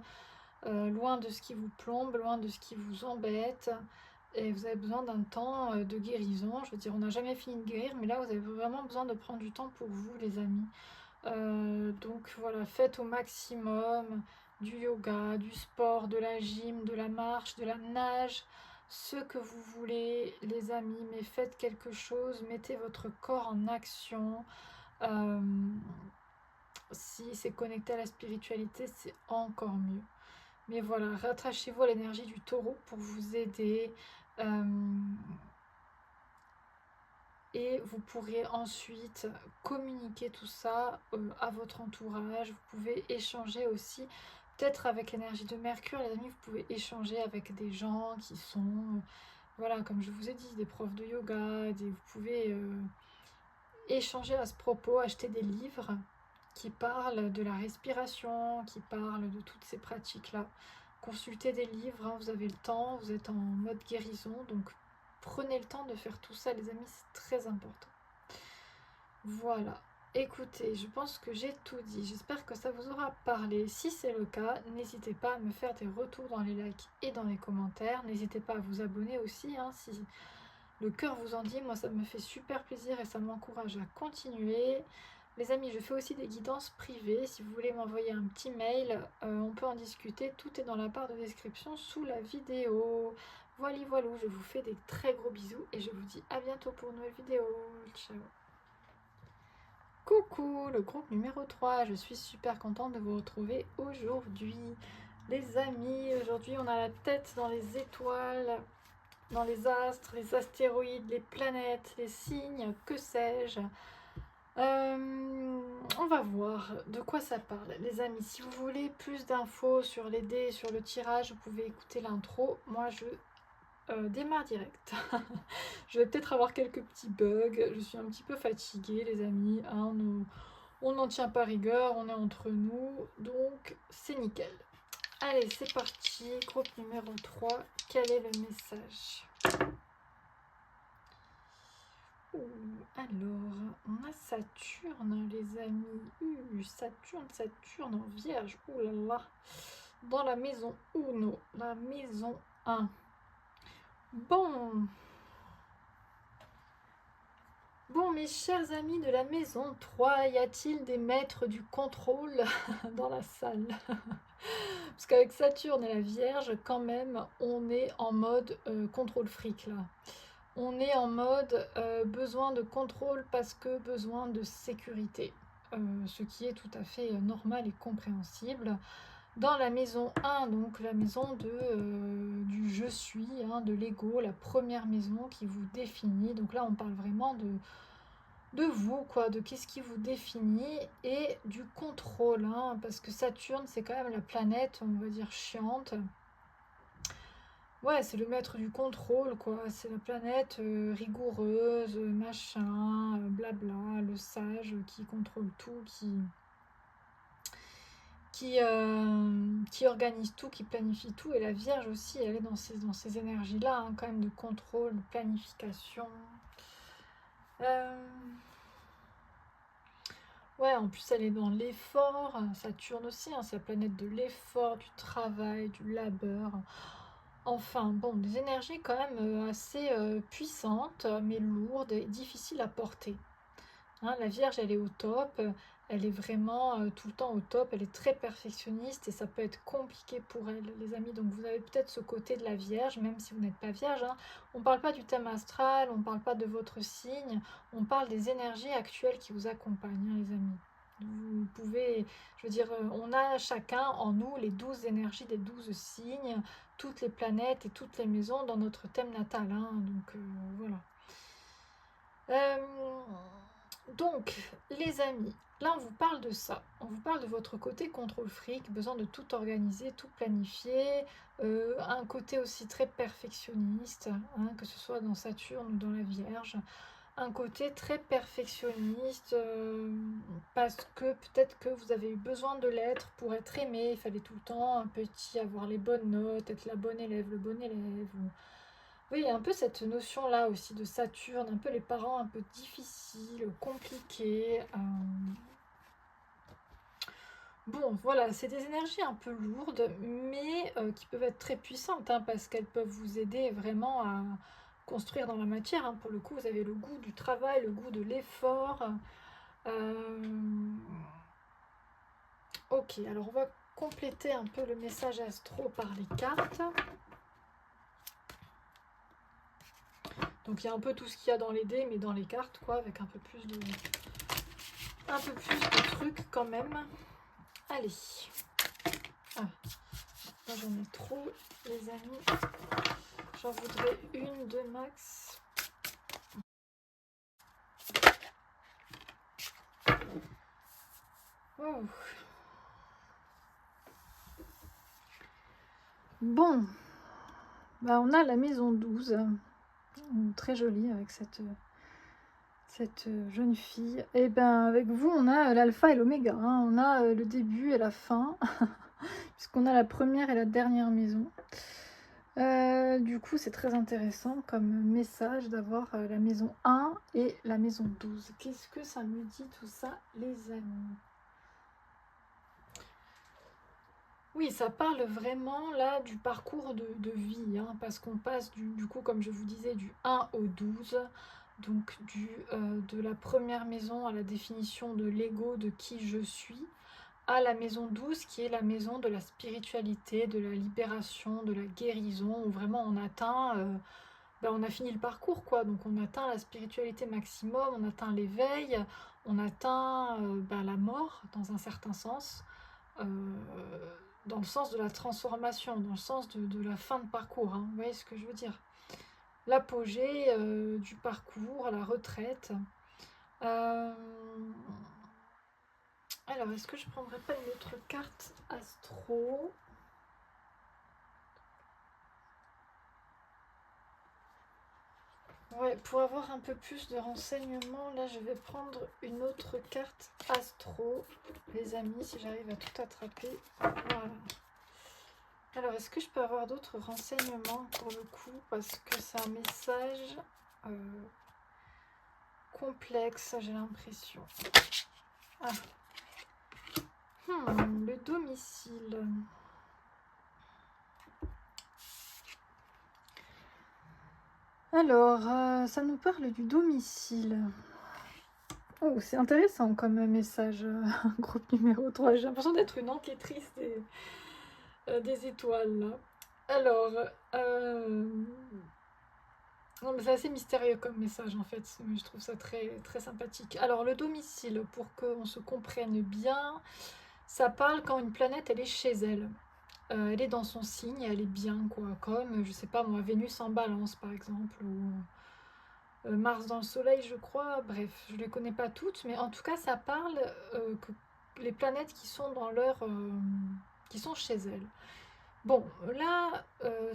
loin de ce qui vous plombe, loin de ce qui vous embête. Et vous avez besoin d'un temps de guérison. Je veux dire, on n'a jamais fini de guérir, mais là, vous avez vraiment besoin de prendre du temps pour vous, les amis. Donc voilà, faites au maximum du yoga, du sport, de la gym, de la marche, de la nage, ce que vous voulez, les amis, mais faites quelque chose, mettez votre corps en action. Euh, Si c'est connecté à la spiritualité, c'est encore mieux. Mais voilà, rattachez-vous à l'énergie du taureau pour vous aider. Euh, et vous pourrez ensuite communiquer tout ça à votre entourage. Vous pouvez échanger aussi, peut-être avec l'énergie de Mercure, les amis, vous pouvez échanger avec des gens qui sont, voilà, comme je vous ai dit, des profs de yoga, vous pouvez échanger à ce propos, acheter des livres qui parlent de la respiration, qui parlent de toutes ces pratiques-là. Consultez des livres, hein, vous avez le temps, vous êtes en mode guérison, donc prenez le temps de faire tout ça, les amis, c'est très important. Voilà. Écoutez, je pense que j'ai tout dit. J'espère que ça vous aura parlé. Si c'est le cas, n'hésitez pas à me faire des retours dans les likes et dans les commentaires. N'hésitez pas à vous abonner aussi, hein, si le cœur vous en dit. Moi, ça me fait super plaisir et ça m'encourage à continuer. Les amis, je fais aussi des guidances privées. Si vous voulez m'envoyer un petit mail, on peut en discuter. Tout est dans la barre de description sous la vidéo. Voilà, voilà, je vous fais des très gros bisous et je vous dis à bientôt pour une nouvelle vidéo. Ciao. Coucou, le groupe numéro 3. Je suis super contente de vous retrouver aujourd'hui. Les amis, aujourd'hui on a la tête dans les étoiles, dans les astres, les astéroïdes, les planètes, les signes, que sais-je. On va voir de quoi ça parle. Les amis, si vous voulez plus d'infos sur les dés, sur le tirage, vous pouvez écouter l'intro. Moi, je démarre direct. Je vais peut-être avoir quelques petits bugs. Je suis un petit peu fatiguée, les amis. Hein, on n'en tient pas rigueur, on est entre nous. Donc, c'est nickel. Allez, c'est parti. Groupe numéro 3. Quel est le message ? Alors, on a Saturne, les amis. Saturne en Vierge. Ouh là là. Dans la maison 1, la maison 1. Bon, mes chers amis de la maison 3, y a-t-il des maîtres du contrôle dans la salle? Parce qu'avec Saturne et la Vierge, quand même, on est en mode contrôle fric là. On est en mode besoin de contrôle parce que besoin de sécurité. Ce qui est tout à fait normal et compréhensible. Dans la maison 1, donc la maison du je suis, hein, de l'ego, la première maison qui vous définit. Donc là, on parle vraiment de vous, quoi, de qu'est-ce qui vous définit et du contrôle, hein, parce que Saturne, c'est quand même la planète, on va dire, chiante. Ouais, c'est le maître du contrôle, quoi. C'est la planète rigoureuse, machin, blabla, le sage qui contrôle tout, qui organise tout, qui planifie tout. Et la Vierge aussi, elle est dans ces énergies-là, hein, quand même, de contrôle, de planification. Ouais, en plus, elle est dans l'effort. Saturne aussi, hein, c'est la planète de l'effort, du travail, du labeur. Enfin, bon, des énergies quand même assez puissantes, mais lourdes et difficiles à porter. Hein, la Vierge, elle est au top, elle est vraiment tout le temps au top, elle est très perfectionniste et ça peut être compliqué pour elle, les amis. Donc vous avez peut-être ce côté de la Vierge, même si vous n'êtes pas Vierge. Hein. On ne parle pas du thème astral, on ne parle pas de votre signe, on parle des énergies actuelles qui vous accompagnent, hein, les amis. Vous pouvez, je veux dire, on a chacun en nous les 12 énergies des 12 signes, toutes les planètes et toutes les maisons dans notre thème natal. Hein, donc voilà. Donc, les amis, là on vous parle de ça. On vous parle de votre côté contrôle fric, besoin de tout organiser, tout planifier, un côté aussi très perfectionniste, hein, que ce soit dans Saturne ou dans la Vierge. Un côté très perfectionniste parce que peut-être que vous avez eu besoin de l'être pour être aimé. Il fallait tout le temps un petit avoir les bonnes notes, être la bonne élève, le bon élève. Oui, il y a un peu cette notion-là aussi de Saturne, un peu les parents un peu difficiles, compliqués. Bon, voilà, c'est des énergies un peu lourdes, mais qui peuvent être très puissantes, hein, parce qu'elles peuvent vous aider vraiment à construire dans la matière, hein. Pour le coup, vous avez le goût du travail, le goût de l'effort. Ok, alors on va compléter un peu le message astro par les cartes. Donc il y a un peu tout ce qu'il y a dans les dés, mais dans les cartes, quoi, avec un peu plus de trucs quand même. Allez. Ah, moi j'en ai trop, les amis. J'en voudrais une de max. Oh. Bon, bah on a la maison 12, très jolie avec cette jeune fille. Et ben avec vous, on a l'alpha et l'oméga, hein. On a le début et la fin, puisqu'on a la première et la dernière maison. Du coup, c'est très intéressant comme message d'avoir la maison 1 et la maison 12. Qu'est-ce que ça me dit tout ça, les amis? Oui, ça parle vraiment là du parcours de vie, hein, parce qu'on passe du coup, comme je vous disais, du 1 au 12, donc de la première maison à la définition de l'ego, de qui je suis, à la maison 12 qui est la maison de la spiritualité, de la libération, de la guérison, où vraiment on atteint, on a fini le parcours, quoi. Donc on atteint la spiritualité maximum, on atteint l'éveil, on atteint la mort dans un certain sens. Euh, dans le sens de la transformation, dans le sens de la fin de parcours, hein. Vous voyez ce que je veux dire? L'apogée du parcours, la retraite. Euh, Alors, est-ce que je prendrais pas une autre carte astro? Ouais, pour avoir un peu plus de renseignements, là, je vais prendre une autre carte astro, les amis, si j'arrive à tout attraper. Voilà. Alors, est-ce que je peux avoir d'autres renseignements pour le coup? Parce que c'est un message complexe, j'ai l'impression. Ah. Le domicile. Alors, ça nous parle du domicile. Oh, c'est intéressant comme message, groupe numéro 3. J'ai l'impression d'être une enquêtrice des étoiles, là. Alors, non, mais c'est assez mystérieux comme message, en fait. Je trouve ça très, très sympathique. Alors, le domicile, pour qu'on se comprenne bien, ça parle quand une planète, elle est chez elle. Elle est dans son signe, elle est bien, quoi. Comme, je sais pas moi, Vénus en balance, par exemple, ou Mars dans le soleil, je crois. Bref, je ne les connais pas toutes, mais en tout cas, ça parle que les planètes qui sont dans qui sont chez elles. Bon, là,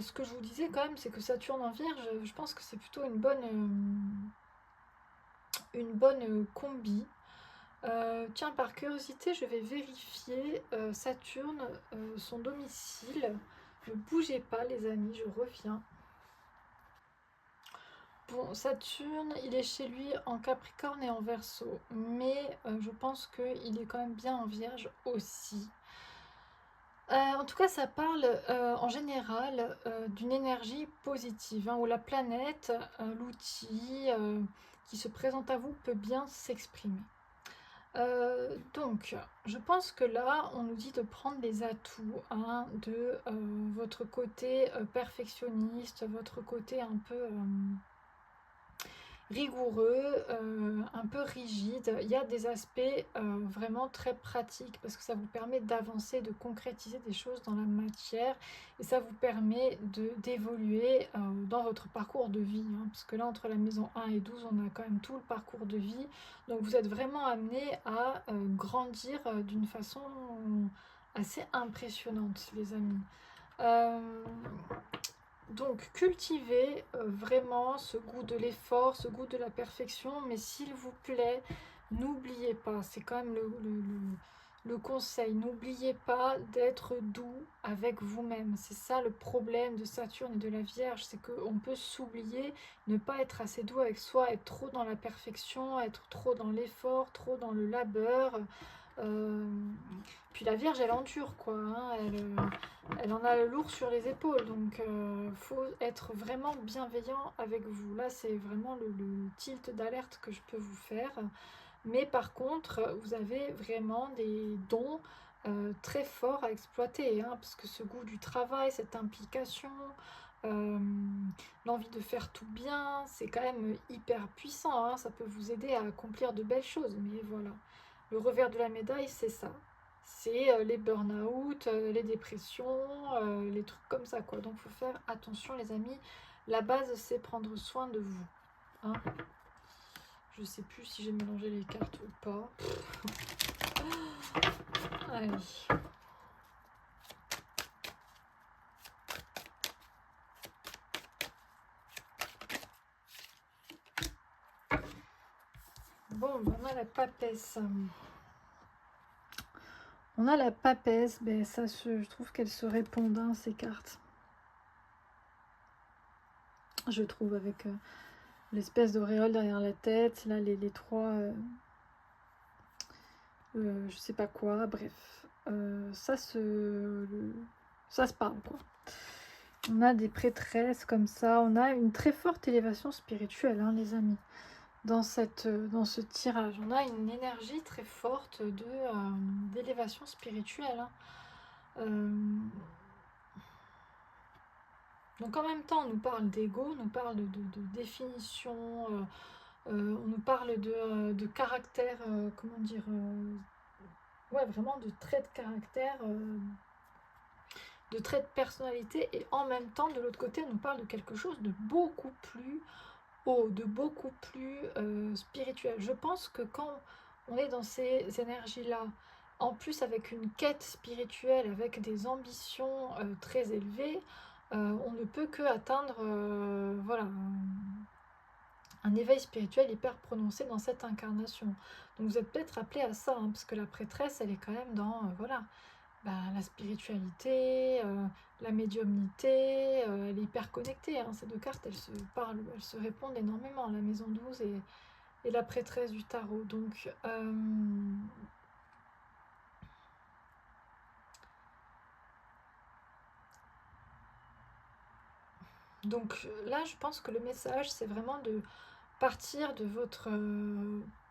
ce que je vous disais quand même, c'est que Saturne en Vierge, je pense que c'est plutôt une bonne combi. Tiens, par curiosité, je vais vérifier Saturne, son domicile. Ne bougez pas, les amis, je reviens. Bon, Saturne, il est chez lui en Capricorne et en Verseau, mais je pense qu'il est quand même bien en Vierge aussi. En tout cas, ça parle en général d'une énergie positive, hein, où la planète, l'outil qui se présente à vous peut bien s'exprimer. Donc, je pense que là, on nous dit de prendre les atouts, hein, de votre côté perfectionniste, votre côté un peu rigoureux, un peu rigide. Il y a des aspects vraiment très pratiques parce que ça vous permet d'avancer, de concrétiser des choses dans la matière et ça vous permet d'évoluer dans votre parcours de vie, hein, parce que là, entre la maison 1 et 12, on a quand même tout le parcours de vie. Donc vous êtes vraiment amené à grandir d'une façon assez impressionnante, les amis. Donc cultivez vraiment ce goût de l'effort, ce goût de la perfection, mais s'il vous plaît, n'oubliez pas, c'est quand même le conseil, n'oubliez pas d'être doux avec vous-même. C'est ça le problème de Saturne et de la Vierge, c'est qu'on peut s'oublier, ne pas être assez doux avec soi, être trop dans la perfection, être trop dans l'effort, trop dans le labeur. Euh, Puis la Vierge, elle endure, quoi. Hein, elle en a le lourd sur les épaules, donc faut être vraiment bienveillant avec vous. Là, c'est vraiment le tilt d'alerte que je peux vous faire. Mais par contre, vous avez vraiment des dons très forts à exploiter, hein, parce que ce goût du travail, cette implication, euh, l'envie de faire tout bien, c'est quand même hyper puissant, hein, ça peut vous aider à accomplir de belles choses. Mais voilà, le revers de la médaille, c'est ça. C'est les burn-out, les dépressions, les trucs comme ça, quoi. Donc, il faut faire attention, les amis. La base, c'est prendre soin de vous. Hein. Je sais plus si j'ai mélangé les cartes ou pas. Allez. Bon, ben on a la papesse. On a la papesse. Ben, ça, je trouve qu'elles se répondent, hein, ces cartes. Je trouve avec l'espèce d'auréole derrière la tête. Là, les trois... je sais pas quoi, bref. Ça se parle, quoi. On a des prêtresses comme ça. On a une très forte élévation spirituelle, hein, les amis. Dans ce tirage, on a une énergie très forte d'élévation spirituelle. Hein. Donc en même temps, on nous parle d'ego, on nous parle de définition, on nous parle de caractère, comment dire, ouais, vraiment de traits de caractère, de traits de personnalité, et en même temps, de l'autre côté, on nous parle de quelque chose de beaucoup plus haut, de beaucoup plus spirituel. Je pense que quand on est dans ces énergies-là, en plus avec une quête spirituelle, avec des ambitions très élevées, on ne peut que atteindre voilà, un éveil spirituel hyper prononcé dans cette incarnation. Donc vous êtes peut-être appelé à ça, hein, parce que la prêtresse, elle est quand même dans voilà, la spiritualité, la médiumnité, elle est hyper connectée. Hein. Ces deux cartes, elles se parlent, elles se répondent énormément, la maison 12 et la prêtresse du tarot. Donc là, je pense que le message, c'est vraiment de partir de votre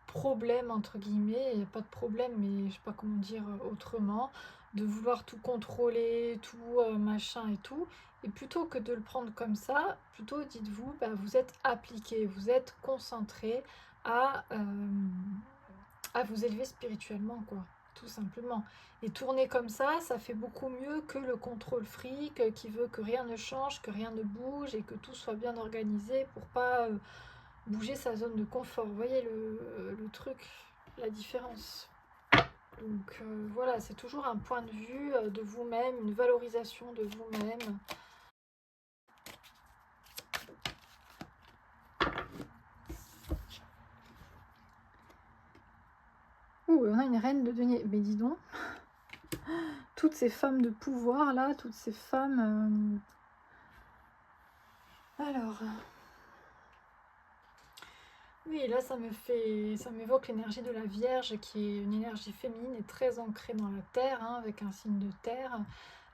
problème, entre guillemets, il n'y a pas de problème, mais je ne sais pas comment dire autrement, de vouloir tout contrôler, tout machin et tout, et plutôt que de le prendre comme ça, plutôt dites-vous, bah, vous êtes appliqué, vous êtes concentré à vous élever spirituellement, quoi, tout simplement. Et tourner comme ça fait beaucoup mieux que le contrôle fric qui veut que rien ne change, que rien ne bouge et que tout soit bien organisé pour pas bouger sa zone de confort. Vous voyez le truc, la différence. Donc voilà, c'est toujours un point de vue de vous-même, une valorisation de vous-même. Ouh, on a une reine de denier. Mais dis donc, toutes ces femmes de pouvoir là, toutes ces femmes... Alors... Oui, là ça m'évoque l'énergie de la Vierge qui est une énergie féminine et très ancrée dans la terre, hein, avec un signe de terre.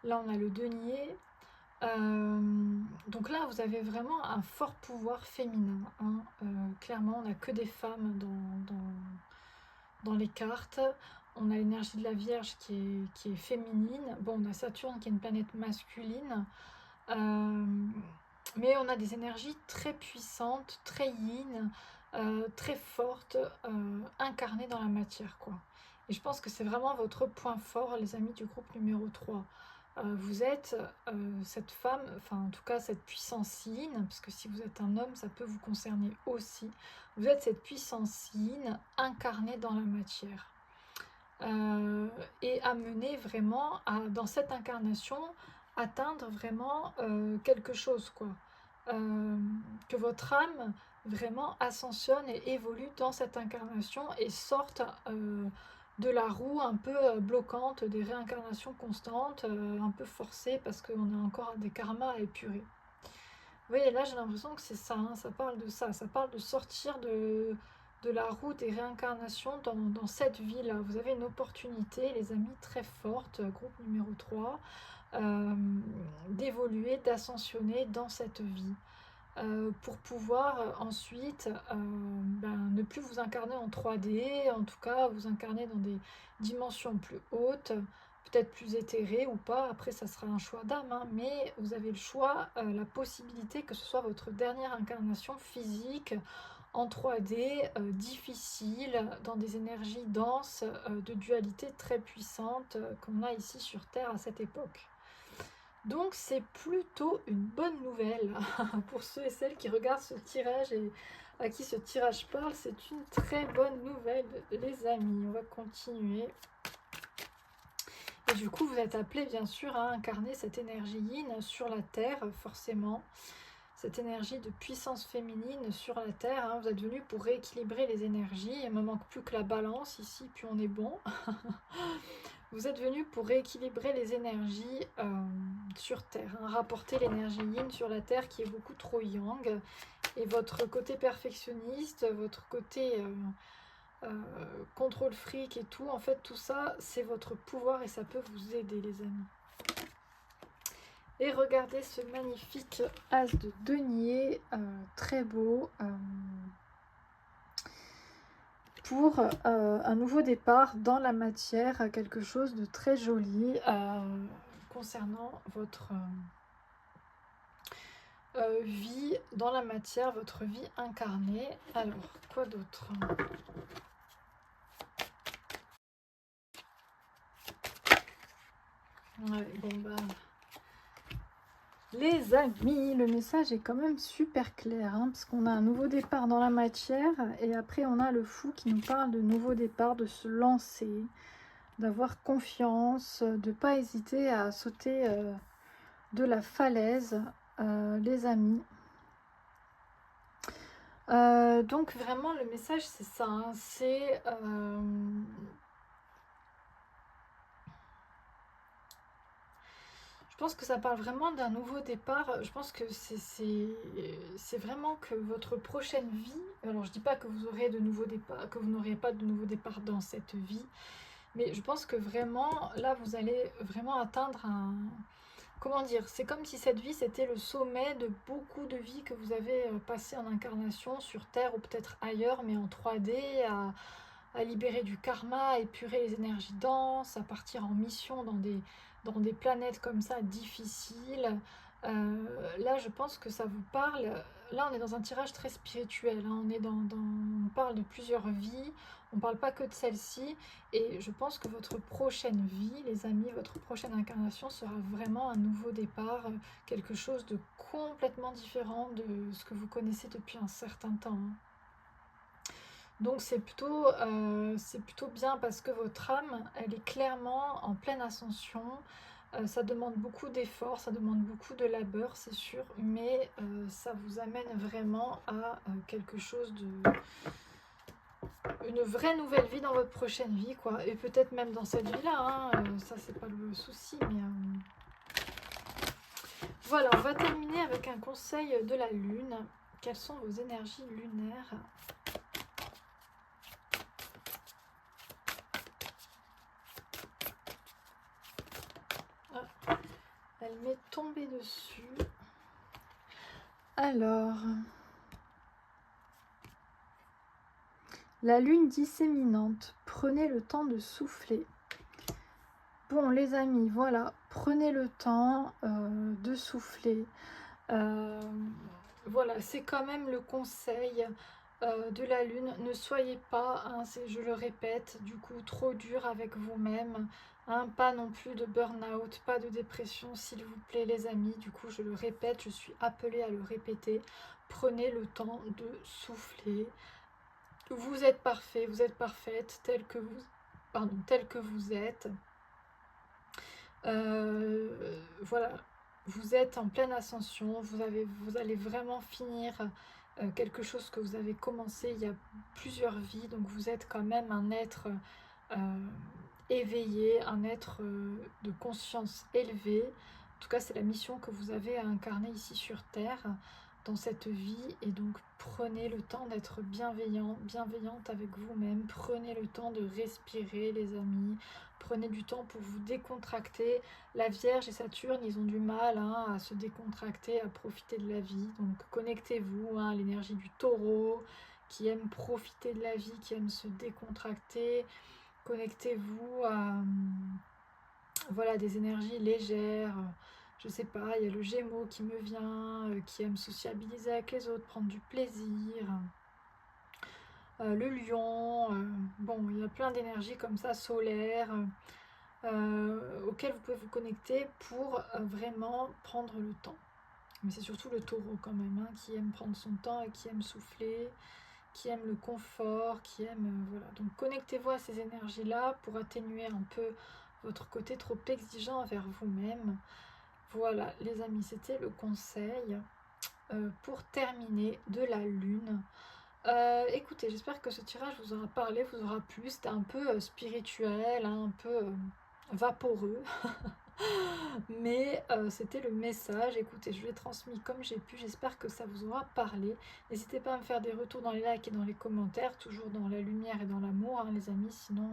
Là on a le denier. Donc là vous avez vraiment un fort pouvoir féminin. Hein. Clairement on n'a que des femmes dans les cartes. On a l'énergie de la Vierge qui est féminine. Bon, on a Saturne qui est une planète masculine. Mais on a des énergies très puissantes, très yin, très fortes, incarnées dans la matière, quoi. Et je pense que c'est vraiment votre point fort, les amis du groupe numéro 3. Vous êtes cette femme, enfin en tout cas cette puissance yin, parce que si vous êtes un homme, ça peut vous concerner aussi. Vous êtes cette puissance yin incarnée dans la matière. Et amener vraiment dans cette incarnation, atteindre vraiment quelque chose, quoi. Que votre âme vraiment ascensionne et évolue dans cette incarnation et sorte de la roue un peu bloquante, des réincarnations constantes, un peu forcées parce qu'on a encore des karmas à épurer. Vous voyez, là j'ai l'impression que c'est ça, hein, ça parle de ça, ça parle de sortir de la roue des réincarnations dans cette vie-là. Vous avez une opportunité, les amis, très forte, groupe numéro 3, d'évoluer, d'ascensionner dans cette vie. Pour pouvoir ensuite ne plus vous incarner en 3D, en tout cas vous incarner dans des dimensions plus hautes, peut-être plus éthérées ou pas, après ça sera un choix d'âme, hein, mais vous avez le choix, la possibilité que ce soit votre dernière incarnation physique en 3D, difficile, dans des énergies denses, de dualité très puissantes qu'on a ici sur Terre à cette époque. Donc c'est plutôt une bonne nouvelle pour ceux et celles qui regardent ce tirage et à qui ce tirage parle. C'est une très bonne nouvelle, les amis. On va continuer. Et du coup, vous êtes appelés bien sûr à incarner cette énergie yin sur la Terre, forcément. Cette énergie de puissance féminine sur la Terre. Hein. Vous êtes venus pour rééquilibrer les énergies. Il ne me manque plus que la balance ici, puis on est bon. Vous êtes venus pour rééquilibrer les énergies sur Terre, hein, rapporter l'énergie yin sur la Terre qui est beaucoup trop yang, et votre côté perfectionniste, votre côté contrôle fric et tout, en fait tout ça c'est votre pouvoir et ça peut vous aider les amis. Et regardez ce magnifique as de denier, très beau, pour un nouveau départ dans la matière, quelque chose de très joli concernant votre vie dans la matière, votre vie incarnée. Alors, quoi d'autre? Ouais, bon bah... Les amis, le message est quand même super clair, hein, parce qu'on a un nouveau départ dans la matière, et après on a le fou qui nous parle de nouveau départ, de se lancer, d'avoir confiance, de ne pas hésiter à sauter de la falaise, les amis. Donc vraiment le message c'est ça, hein, c'est... Je pense que ça parle vraiment d'un nouveau départ. Je pense que c'est vraiment que votre prochaine vie, alors je dis pas que vous aurez de nouveaux départs, que vous n'aurez pas de nouveau départ dans cette vie, mais je pense que vraiment, là vous allez vraiment atteindre un... Comment dire? C'est comme si cette vie c'était le sommet de beaucoup de vies que vous avez passées en incarnation sur Terre ou peut-être ailleurs, mais en 3D, à libérer du karma, à épurer les énergies denses, à partir en mission dans des planètes comme ça difficiles. Là, je pense que ça vous parle. Là, on est dans un tirage très spirituel. Hein. On parle de plusieurs vies. On ne parle pas que de celle-ci. Et je pense que votre prochaine vie, les amis, votre prochaine incarnation sera vraiment un nouveau départ, quelque chose de complètement différent de ce que vous connaissez depuis un certain temps. Hein. Donc c'est plutôt bien parce que votre âme, elle est clairement en pleine ascension. Ça demande beaucoup d'efforts, ça demande beaucoup de labeur, c'est sûr, mais ça vous amène vraiment à quelque chose de... Une vraie nouvelle vie dans votre prochaine vie, quoi. Et peut-être même dans cette vie-là, hein, ça c'est pas le souci, mais... Voilà, on va terminer avec un conseil de la Lune. Quelles sont vos énergies lunaires ? Elle m'est tombée dessus. Alors, la lune disséminante, prenez le temps de souffler. Bon les amis, voilà, prenez le temps de souffler. Voilà, c'est quand même le conseil de la lune. Ne soyez pas, hein, je le répète, du coup trop dur avec vous-même. Hein, pas non plus de burn-out, pas de dépression, s'il vous plaît les amis. Du coup, je le répète, je suis appelée à le répéter. Prenez le temps de souffler. Vous êtes parfait, vous êtes parfaite, tel que vous êtes. Voilà, vous êtes en pleine ascension, vous allez vraiment finir quelque chose que vous avez commencé il y a plusieurs vies, donc vous êtes quand même un être éveillé, un être de conscience élevé. En tout cas, c'est la mission que vous avez à incarner ici sur Terre, dans cette vie. Et donc, prenez le temps d'être bienveillant, bienveillante avec vous-même. Prenez le temps de respirer, les amis. Prenez du temps pour vous décontracter. La Vierge et Saturne, ils ont du mal à se décontracter, à profiter de la vie. Donc, connectez-vous à l'énergie du Taureau, qui aime profiter de la vie, qui aime se décontracter. Connectez-vous à voilà, des énergies légères. Je sais pas, il y a le Gémeaux qui me vient, qui aime sociabiliser avec les autres, prendre du plaisir. Le Lion, bon, il y a plein d'énergies comme ça, solaires, auxquelles vous pouvez vous connecter pour vraiment prendre le temps. Mais c'est surtout le Taureau quand même, hein, qui aime prendre son temps et qui aime souffler, qui aime le confort, qui aime... voilà. Donc connectez-vous à ces énergies-là pour atténuer un peu votre côté trop exigeant envers vous-même. Voilà, les amis, c'était le conseil pour terminer de la Lune. Écoutez, j'espère que ce tirage vous aura parlé, vous aura plu. C'était un peu spirituel, hein, un peu vaporeux. Mais c'était le message. Écoutez, je l'ai transmis comme j'ai pu. J'espère que ça vous aura parlé. N'hésitez pas à me faire des retours dans les likes et dans les commentaires. Toujours dans la lumière et dans l'amour, hein, les amis. Sinon,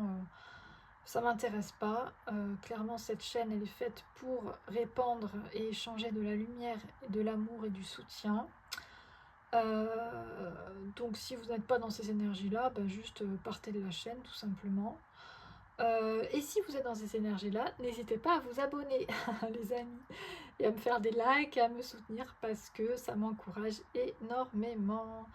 ça m'intéresse pas. Clairement, cette chaîne, elle est faite pour répandre et échanger de la lumière, de l'amour et du soutien. Donc si vous n'êtes pas dans ces énergies-là, juste partez de la chaîne tout simplement. Et si vous êtes dans ces énergies-là, n'hésitez pas à vous abonner, les amis, et à me faire des likes, et à me soutenir parce que ça m'encourage énormément.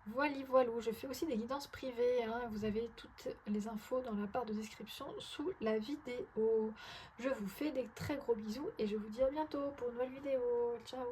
Voilà, je fais aussi des guidances privées, hein. Vous avez toutes les infos dans la barre de description sous la vidéo. Je vous fais des très gros bisous et je vous dis à bientôt pour une nouvelle vidéo. Ciao!